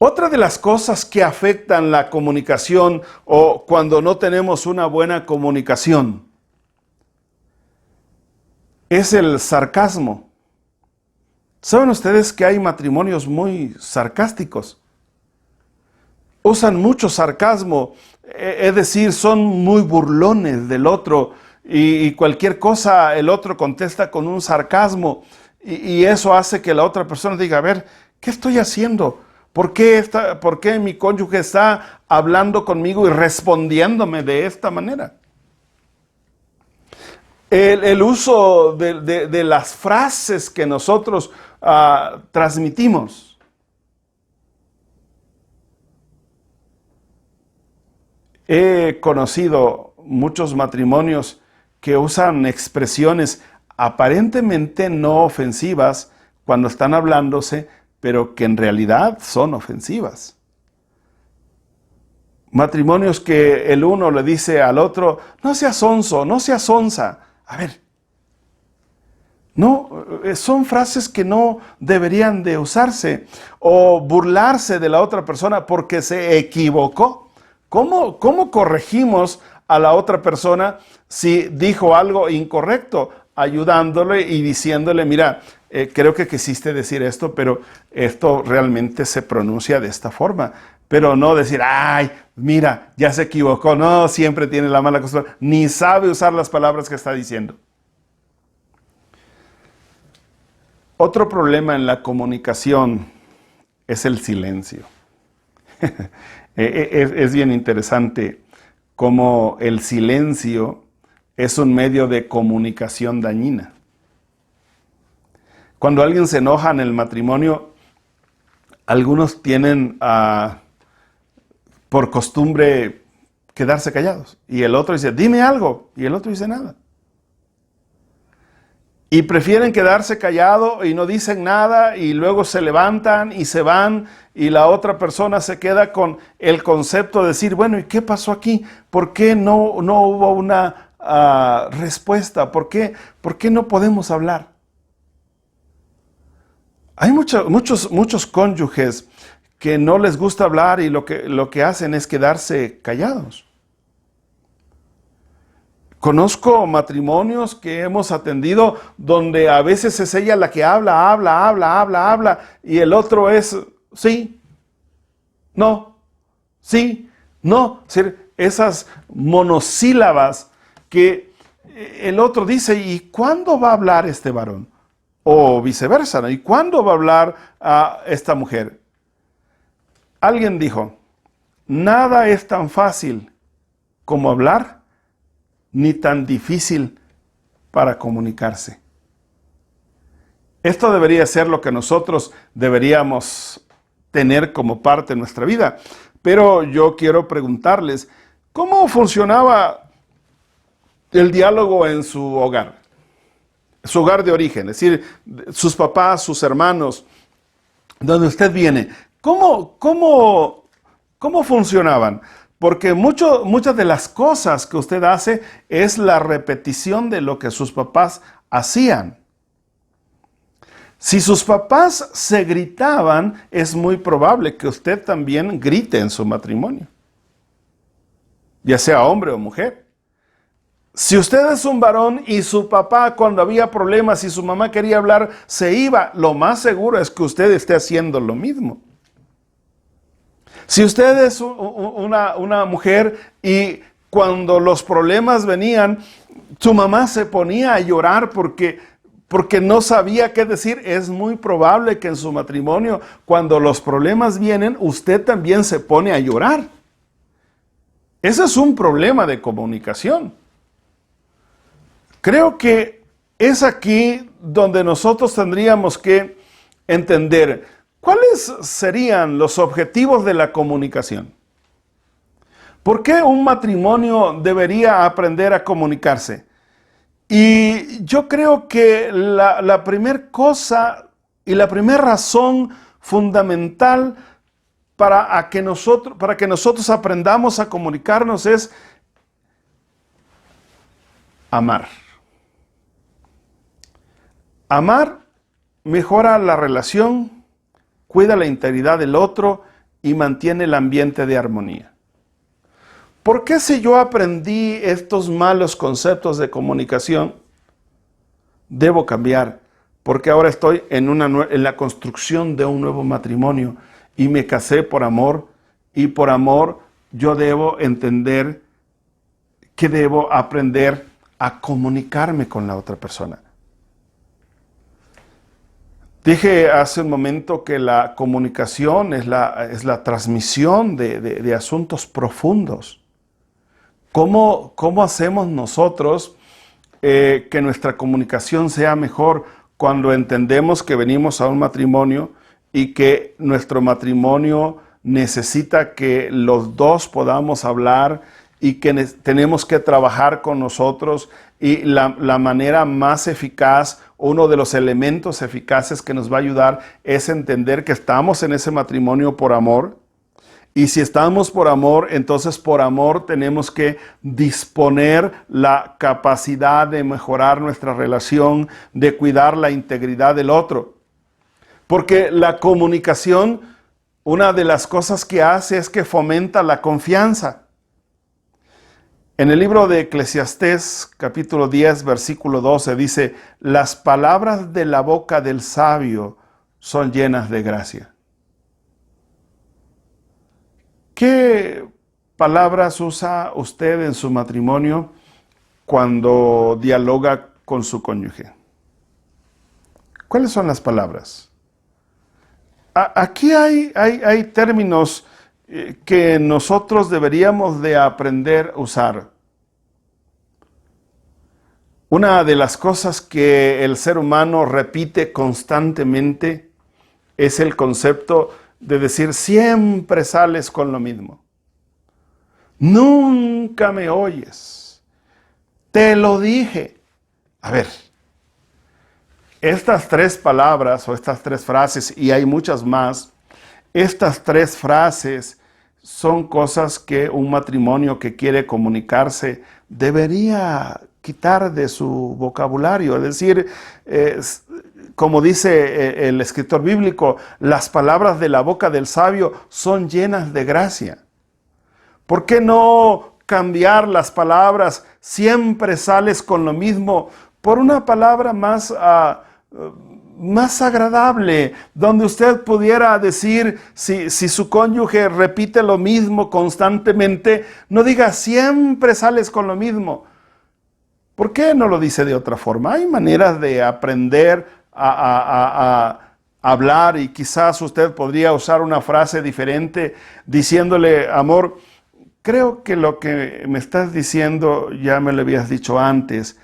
Otra de las cosas que afectan la comunicación o cuando no tenemos una buena comunicación es el sarcasmo. ¿Saben ustedes que hay matrimonios muy sarcásticos? Usan mucho sarcasmo, es decir, son muy burlones del otro y cualquier cosa el otro contesta con un sarcasmo y eso hace que la otra persona diga, a ver, ¿qué estoy haciendo? ¿Por qué mi cónyuge está hablando conmigo y respondiéndome de esta manera? El uso de las frases que nosotros transmitimos. He conocido muchos matrimonios que usan expresiones aparentemente no ofensivas cuando están hablándose, pero que en realidad son ofensivas. Matrimonios que el uno le dice al otro, no seas sonso, no seas sonsa. A ver, no, son frases que no deberían de usarse. O burlarse de la otra persona porque se equivocó. ¿Cómo corregimos a la otra persona si dijo algo incorrecto? Ayudándole y diciéndole, mira, creo que quisiste decir esto, pero esto realmente se pronuncia de esta forma. Pero no decir, ay, mira, ya se equivocó. No, siempre tiene la mala costumbre. Ni sabe usar las palabras que está diciendo. Otro problema en la comunicación es el silencio. Es bien interesante cómo el silencio es un medio de comunicación dañina. Cuando alguien se enoja en el matrimonio, algunos tienen por costumbre quedarse callados. Y el otro dice, dime algo. Y el otro dice nada. Y prefieren quedarse callados y no dicen nada y luego se levantan y se van y la otra persona se queda con el concepto de decir, bueno, ¿y qué pasó aquí? ¿Por qué no hubo una respuesta? ¿Por qué no podemos hablar? Hay muchos cónyuges que no les gusta hablar y lo que hacen es quedarse callados. Conozco matrimonios que hemos atendido donde a veces es ella la que habla y el otro es sí, no, sí, no. Es decir, esas monosílabas que el otro dice, ¿y cuándo va a hablar este varón? O viceversa, ¿no? ¿Y cuándo va a hablar a esta mujer? Alguien dijo, nada es tan fácil como hablar, ni tan difícil para comunicarse. Esto debería ser lo que nosotros deberíamos tener como parte de nuestra vida. Pero yo quiero preguntarles, ¿cómo funcionaba el diálogo en su hogar? Su hogar de origen, es decir, sus papás, sus hermanos, donde usted viene. ¿Cómo funcionaban? Porque muchas de las cosas que usted hace es la repetición de lo que sus papás hacían. Si sus papás se gritaban, es muy probable que usted también grite en su matrimonio, ya sea hombre o mujer. Si usted es un varón y su papá, cuando había problemas y su mamá quería hablar, se iba, lo más seguro es que usted esté haciendo lo mismo. Si usted es una mujer y cuando los problemas venían, su mamá se ponía a llorar porque no sabía qué decir, es muy probable que en su matrimonio, cuando los problemas vienen, usted también se pone a llorar. Ese es un problema de comunicación. Creo que es aquí donde nosotros tendríamos que entender cuáles serían los objetivos de la comunicación. ¿Por qué un matrimonio debería aprender a comunicarse? Y yo creo que la primera cosa y la primera razón fundamental para que nosotros aprendamos a comunicarnos es amar. Amar mejora la relación, cuida la integridad del otro y mantiene el ambiente de armonía. ¿Por qué si yo aprendí estos malos conceptos de comunicación, debo cambiar? Porque ahora estoy en la construcción de un nuevo matrimonio y me casé por amor, y por amor yo debo entender que debo aprender a comunicarme con la otra persona. Dije hace un momento que la comunicación es la transmisión de asuntos profundos. ¿Cómo hacemos nosotros que nuestra comunicación sea mejor cuando entendemos que venimos a un matrimonio y que nuestro matrimonio necesita que los dos podamos hablar y que tenemos que trabajar con nosotros? Y la manera más eficaz, uno de los elementos eficaces que nos va a ayudar es entender que estamos en ese matrimonio por amor. Y si estamos por amor, entonces por amor tenemos que disponer la capacidad de mejorar nuestra relación, de cuidar la integridad del otro. Porque la comunicación, una de las cosas que hace es que fomenta la confianza. En el libro de Eclesiastés, capítulo 10, versículo 12, dice: las palabras de la boca del sabio son llenas de gracia. ¿Qué palabras usa usted en su matrimonio cuando dialoga con su cónyuge? ¿Cuáles son las palabras? Aquí hay términos que nosotros deberíamos de aprender a usar. Una de las cosas que el ser humano repite constantemente es el concepto de decir: siempre sales con lo mismo. Nunca me oyes. Te lo dije. A ver, estas tres palabras o estas tres frases, y hay muchas más, estas tres frases son cosas que un matrimonio que quiere comunicarse debería quitar de su vocabulario. Es decir, como dice el escritor bíblico, las palabras de la boca del sabio son llenas de gracia. ¿Por qué no cambiar las palabras siempre sales con lo mismo por una palabra más agradable, donde usted pudiera decir, si su cónyuge repite lo mismo constantemente, no diga siempre sales con lo mismo? ¿Por qué no lo dice de otra forma? Hay maneras de aprender a hablar, y quizás usted podría usar una frase diferente diciéndole: amor, creo que lo que me estás diciendo ya me lo habías dicho antes,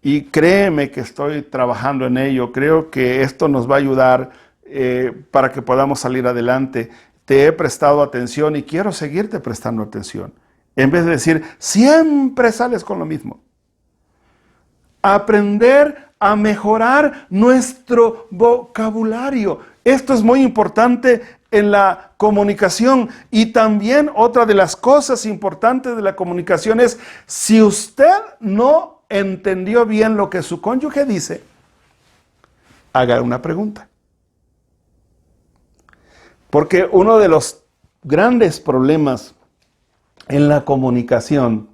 y créeme que estoy trabajando en ello. Creo que esto nos va a ayudar para que podamos salir adelante. Te he prestado atención y quiero seguirte prestando atención. En vez de decir, siempre sales con lo mismo. Aprender a mejorar nuestro vocabulario. Esto es muy importante en la comunicación. Y también otra de las cosas importantes de la comunicación es, si usted no entendió bien lo que su cónyuge dice, haga una pregunta. Porque uno de los grandes problemas en la comunicación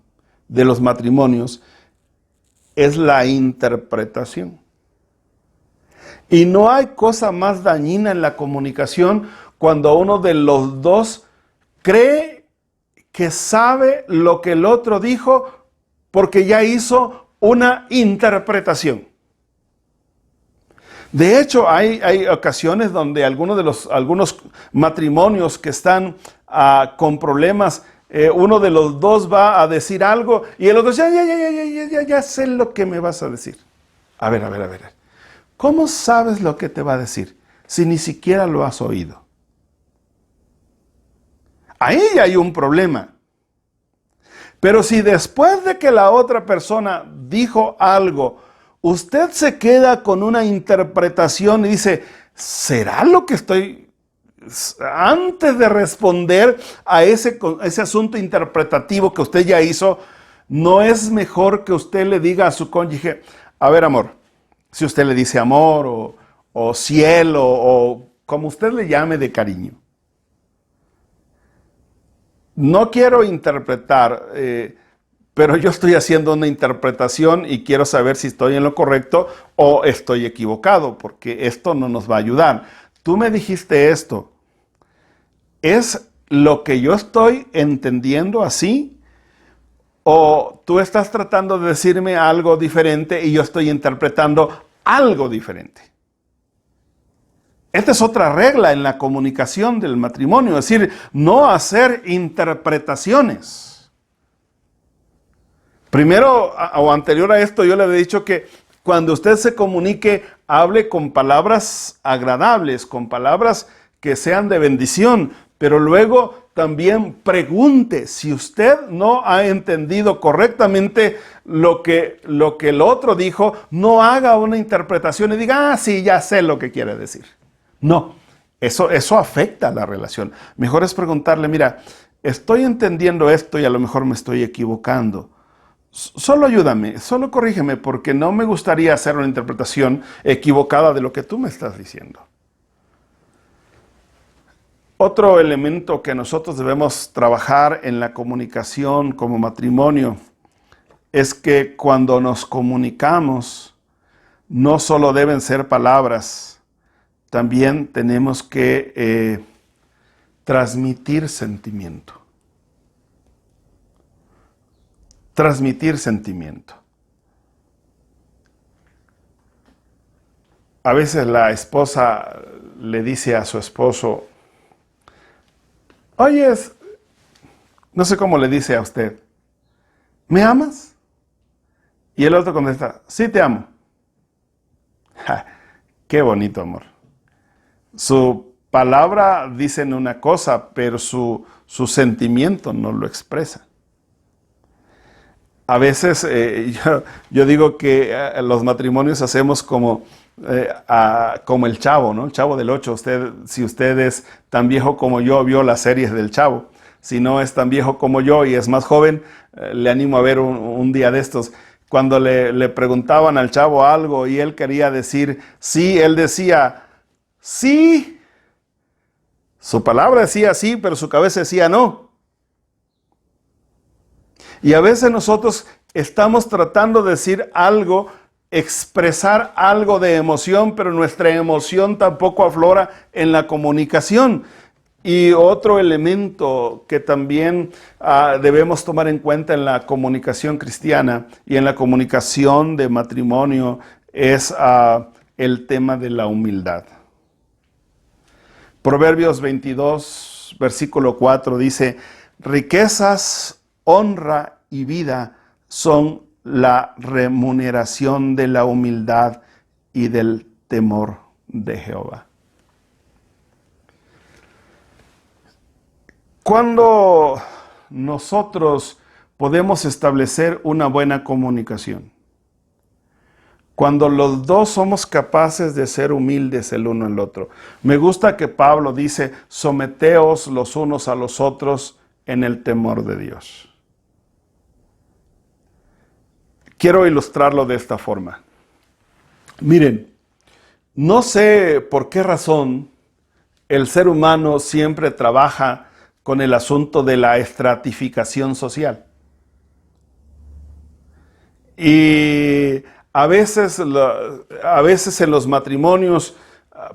de los matrimonios es la interpretación. Y no hay cosa más dañina en la comunicación cuando uno de los dos cree que sabe lo que el otro dijo porque ya hizo una interpretación. De hecho, hay ocasiones donde algunos matrimonios que están con problemas, uno de los dos va a decir algo y el otro dice, ya sé lo que me vas a decir. A ver. ¿Cómo sabes lo que te va a decir si ni siquiera lo has oído? Ahí hay un problema. Pero si después de que la otra persona dijo algo, usted se queda con una interpretación y dice, ¿será lo que estoy? Antes de responder a ese asunto interpretativo que usted ya hizo, ¿no es mejor que usted le diga a su cónyuge, a ver, amor, si usted le dice amor o cielo o como usted le llame de cariño? No quiero interpretar, pero yo estoy haciendo una interpretación y quiero saber si estoy en lo correcto o estoy equivocado, porque esto no nos va a ayudar. Tú me dijiste esto. ¿Es lo que yo estoy entendiendo así? ¿O tú estás tratando de decirme algo diferente y yo estoy interpretando algo diferente? Esta es otra regla en la comunicación del matrimonio, es decir, no hacer interpretaciones. Primero o anterior a esto yo le había dicho que cuando usted se comunique, hable con palabras agradables, con palabras que sean de bendición, pero luego también pregunte. Si usted no ha entendido correctamente lo que el otro dijo, no haga una interpretación y diga, sí, ya sé lo que quiere decir. No, eso afecta a la relación. Mejor es preguntarle, mira, estoy entendiendo esto y a lo mejor me estoy equivocando. Solo ayúdame, solo corrígeme, porque no me gustaría hacer una interpretación equivocada de lo que tú me estás diciendo. Otro elemento que nosotros debemos trabajar en la comunicación como matrimonio es que cuando nos comunicamos, no solo deben ser palabras, también tenemos que transmitir sentimiento. Transmitir sentimiento. A veces la esposa le dice a su esposo, oye, no sé cómo le dice a usted, ¿me amas? Y el otro contesta, sí te amo. ¡Ja! ¡Qué bonito amor! Su palabra dice una cosa, pero su sentimiento no lo expresa. A veces yo digo que los matrimonios hacemos como el Chavo, ¿no? El Chavo del 8. Si usted es tan viejo como yo, vio las series del Chavo. Si no es tan viejo como yo y es más joven, le animo a ver un día de estos. Cuando le preguntaban al Chavo algo y él quería decir sí, él decía sí. Su palabra decía sí, pero su cabeza decía no. Y a veces nosotros estamos tratando de decir algo, expresar algo de emoción, pero nuestra emoción tampoco aflora en la comunicación. Y otro elemento que también debemos tomar en cuenta en la comunicación cristiana y en la comunicación de matrimonio es el tema de la humildad. Proverbios 22, versículo 4 dice, riquezas, honra y vida son la remuneración de la humildad y del temor de Jehová. ¿Cuándo nosotros podemos establecer una buena comunicación? Cuando los dos somos capaces de ser humildes el uno al otro. Me gusta que Pablo dice, someteos los unos a los otros en el temor de Dios. Quiero ilustrarlo de esta forma. Miren, no sé por qué razón el ser humano siempre trabaja con el asunto de la estratificación social. Y a veces en los matrimonios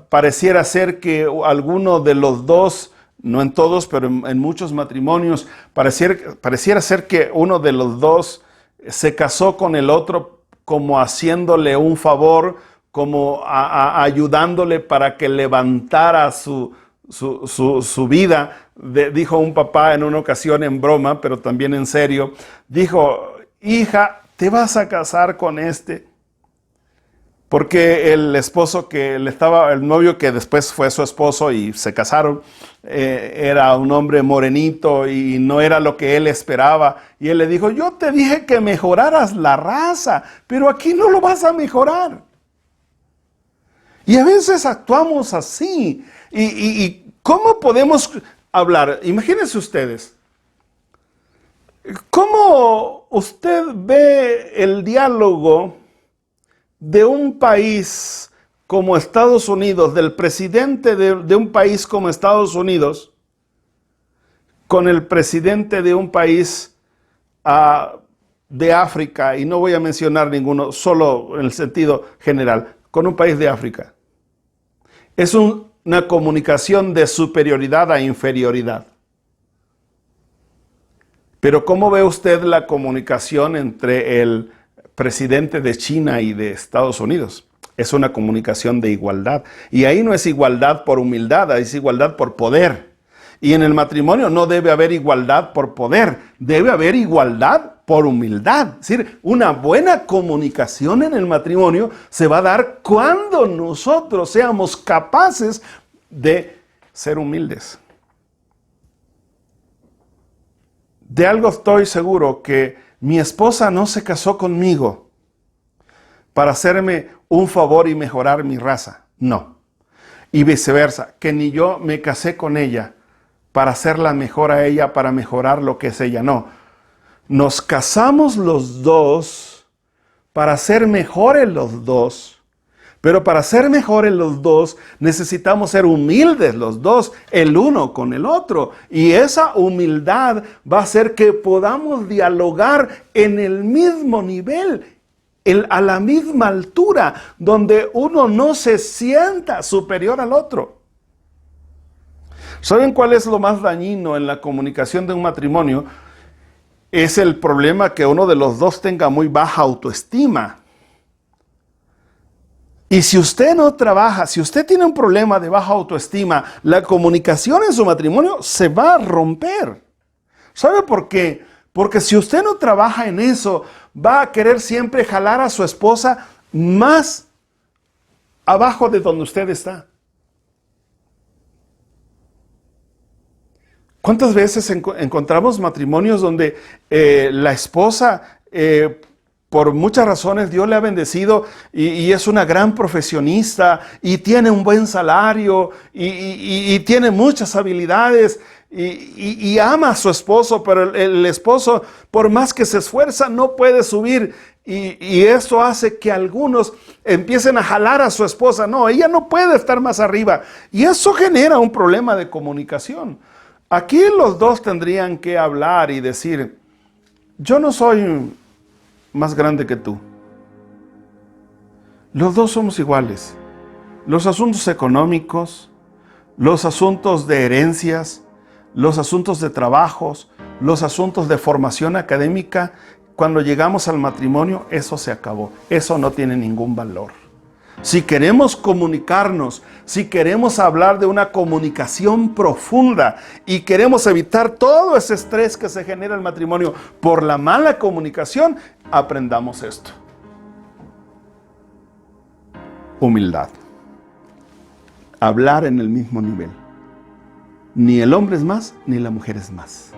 pareciera ser que alguno de los dos, no en todos, pero en muchos matrimonios, pareciera ser que uno de los dos se casó con el otro como haciéndole un favor, como ayudándole para que levantara su vida. Dijo un papá en una ocasión en broma, pero también en serio, dijo, hija, ¿te vas a casar con este? Porque el esposo el novio que después fue su esposo y se casaron, era un hombre morenito y no era lo que él esperaba. Y él le dijo, yo te dije que mejoraras la raza, pero aquí no lo vas a mejorar. Y a veces actuamos así. ¿Y cómo podemos hablar? Imagínense ustedes. ¿Cómo usted ve el diálogo de un país como Estados Unidos, del presidente de un país como Estados Unidos, con el presidente de un país de África, y no voy a mencionar ninguno, solo en el sentido general, con un país de África? Es una comunicación de superioridad a inferioridad. Pero ¿cómo ve usted la comunicación entre el presidente de China y de Estados Unidos? Es una comunicación de igualdad. Y ahí no es igualdad por humildad, es igualdad por poder. Y en el matrimonio no debe haber igualdad por poder, debe haber igualdad por humildad. Es decir, una buena comunicación en el matrimonio se va a dar cuando nosotros seamos capaces de ser humildes. De algo estoy seguro, que mi esposa no se casó conmigo para hacerme un favor y mejorar mi raza. No. Y viceversa, que ni yo me casé con ella para hacerla mejor a ella, para mejorar lo que es ella. No. Nos casamos los dos para ser mejores los dos. Pero para ser mejores los dos, necesitamos ser humildes los dos, el uno con el otro. Y esa humildad va a hacer que podamos dialogar en el mismo nivel, a la misma altura, donde uno no se sienta superior al otro. ¿Saben cuál es lo más dañino en la comunicación de un matrimonio? Es el problema que uno de los dos tenga muy baja autoestima. Y si usted no trabaja, si usted tiene un problema de baja autoestima, la comunicación en su matrimonio se va a romper. ¿Sabe por qué? Porque si usted no trabaja en eso, va a querer siempre jalar a su esposa más abajo de donde usted está. ¿Cuántas veces encontramos matrimonios donde la esposa, por muchas razones, Dios le ha bendecido y es una gran profesionista y tiene un buen salario y tiene muchas habilidades y ama a su esposo, pero el esposo, por más que se esfuerza, no puede subir y eso hace que algunos empiecen a jalar a su esposa? No, ella no puede estar más arriba y eso genera un problema de comunicación. Aquí los dos tendrían que hablar y decir, yo no soy más grande que tú. Los dos somos iguales. Los asuntos económicos, los asuntos de herencias, los asuntos de trabajos, los asuntos de formación académica, cuando llegamos al matrimonio, eso se acabó. Eso no tiene ningún valor. Si queremos comunicarnos, si queremos hablar de una comunicación profunda y queremos evitar todo ese estrés que se genera en el matrimonio por la mala comunicación, aprendamos esto. Humildad. Hablar en el mismo nivel. Ni el hombre es más, ni la mujer es más.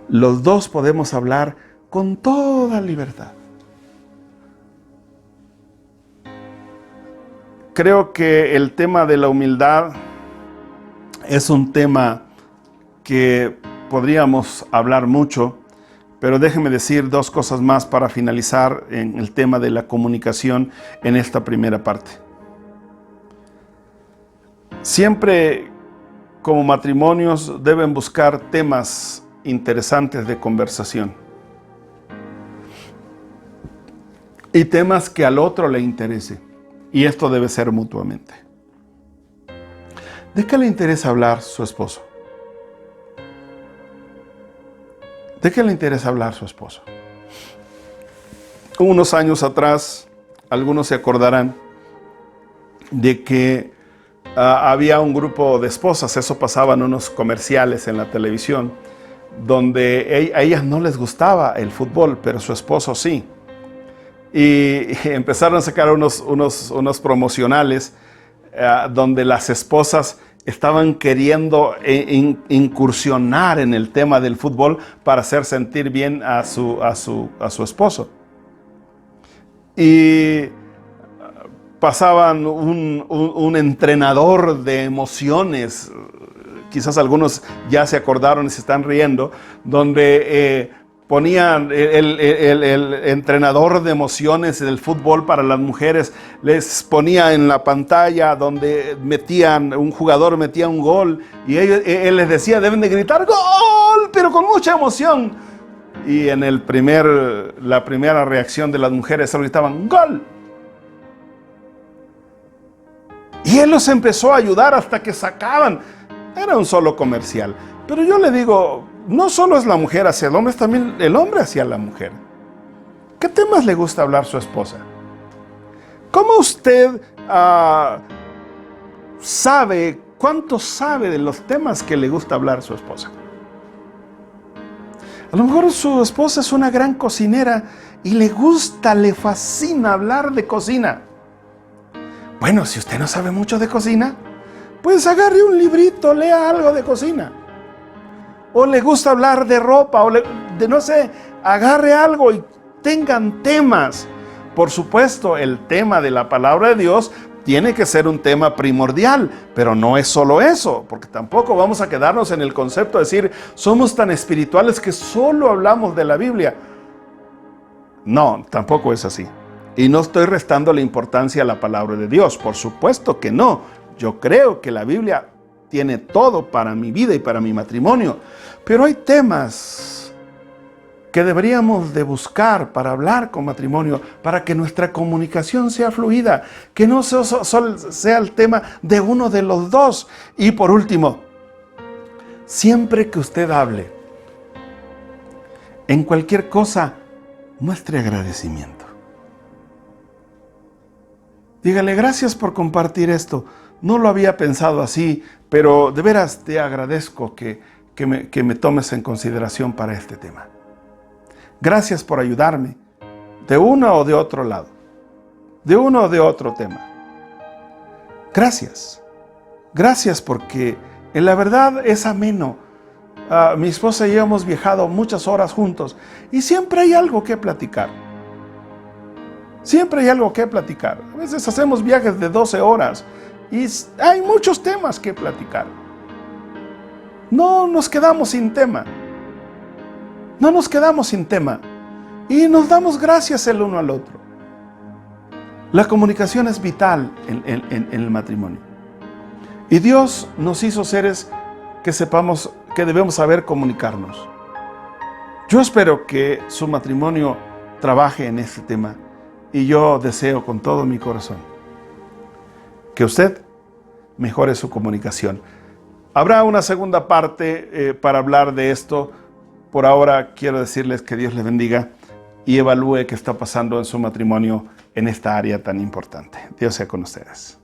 Los dos podemos hablar con toda libertad. Creo que el tema de la humildad es un tema que podríamos hablar mucho, pero déjenme decir dos cosas más para finalizar en el tema de la comunicación en esta primera parte. Siempre como matrimonios deben buscar temas interesantes de conversación y temas que al otro le interese. Y esto debe ser mutuamente. ¿De qué le interesa hablar su esposo? ¿De qué le interesa hablar su esposo? Unos años atrás, algunos se acordarán de que había un grupo de esposas, eso pasaba en unos comerciales en la televisión, donde a ellas no les gustaba el fútbol, pero su esposo sí. Y empezaron a sacar unos promocionales donde las esposas estaban queriendo incursionar en el tema del fútbol para hacer sentir bien a su esposo. Y pasaban un entrenador de emociones, quizás algunos ya se acordaron y se están riendo, donde ponían el entrenador de emociones del fútbol para las mujeres, les ponía en la pantalla donde un jugador metía un gol y él les decía, deben de gritar ¡gol!, pero con mucha emoción. Y en la primera reacción de las mujeres solo gritaban ¡gol! Y él los empezó a ayudar hasta que sacaban. Era un solo comercial. Pero yo le digo, no solo es la mujer hacia el hombre, es también el hombre hacia la mujer. ¿Qué temas le gusta hablar su esposa? ¿Cómo usted cuánto sabe de los temas que le gusta hablar su esposa? A lo mejor su esposa es una gran cocinera y le fascina hablar de cocina. Bueno, si usted no sabe mucho de cocina, pues agarre un librito, lea algo de cocina. O le gusta hablar de ropa, agarre algo y tengan temas. Por supuesto, el tema de la palabra de Dios tiene que ser un tema primordial, pero no es solo eso, porque tampoco vamos a quedarnos en el concepto de decir, somos tan espirituales que solo hablamos de la Biblia. No, tampoco es así. Y no estoy restando la importancia a la palabra de Dios, por supuesto que no. Yo creo que la Biblia tiene todo para mi vida y para mi matrimonio, pero hay temas que deberíamos de buscar para hablar con matrimonio, para que nuestra comunicación sea fluida, que no solo sea el tema de uno de los dos. Y por último, siempre que usted hable, en cualquier cosa, muestre agradecimiento. Dígale, gracias por compartir esto. No lo había pensado así, pero de veras te agradezco que me tomes en consideración para este tema. Gracias por ayudarme de uno o de otro lado, de uno o de otro tema. Gracias. Gracias porque en la verdad es ameno. Mi esposa y yo hemos viajado muchas horas juntos y siempre hay algo que platicar. Siempre hay algo que platicar. A veces hacemos viajes de 12 horas y hay muchos temas que platicar. No nos quedamos sin tema. No nos quedamos sin tema. Y nos damos gracias el uno al otro. La comunicación es vital en el matrimonio. Y Dios nos hizo seres que sepamos que debemos saber comunicarnos. Yo espero que su matrimonio trabaje en este tema. Y yo deseo con todo mi corazón que usted mejore su comunicación. Habrá una segunda parte para hablar de esto. Por ahora quiero decirles que Dios les bendiga. y evalúe qué está pasando en su matrimonio en esta área tan importante. Dios sea con ustedes.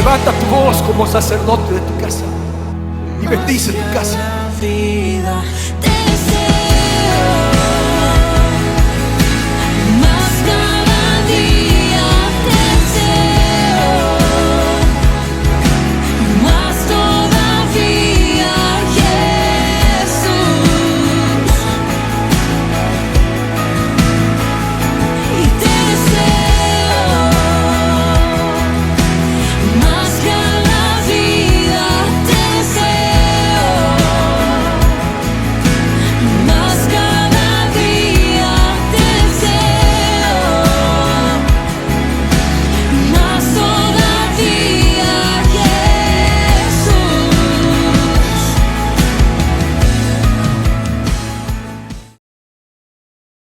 Levanta tu voz como sacerdote de tu casa y bendice tu casa.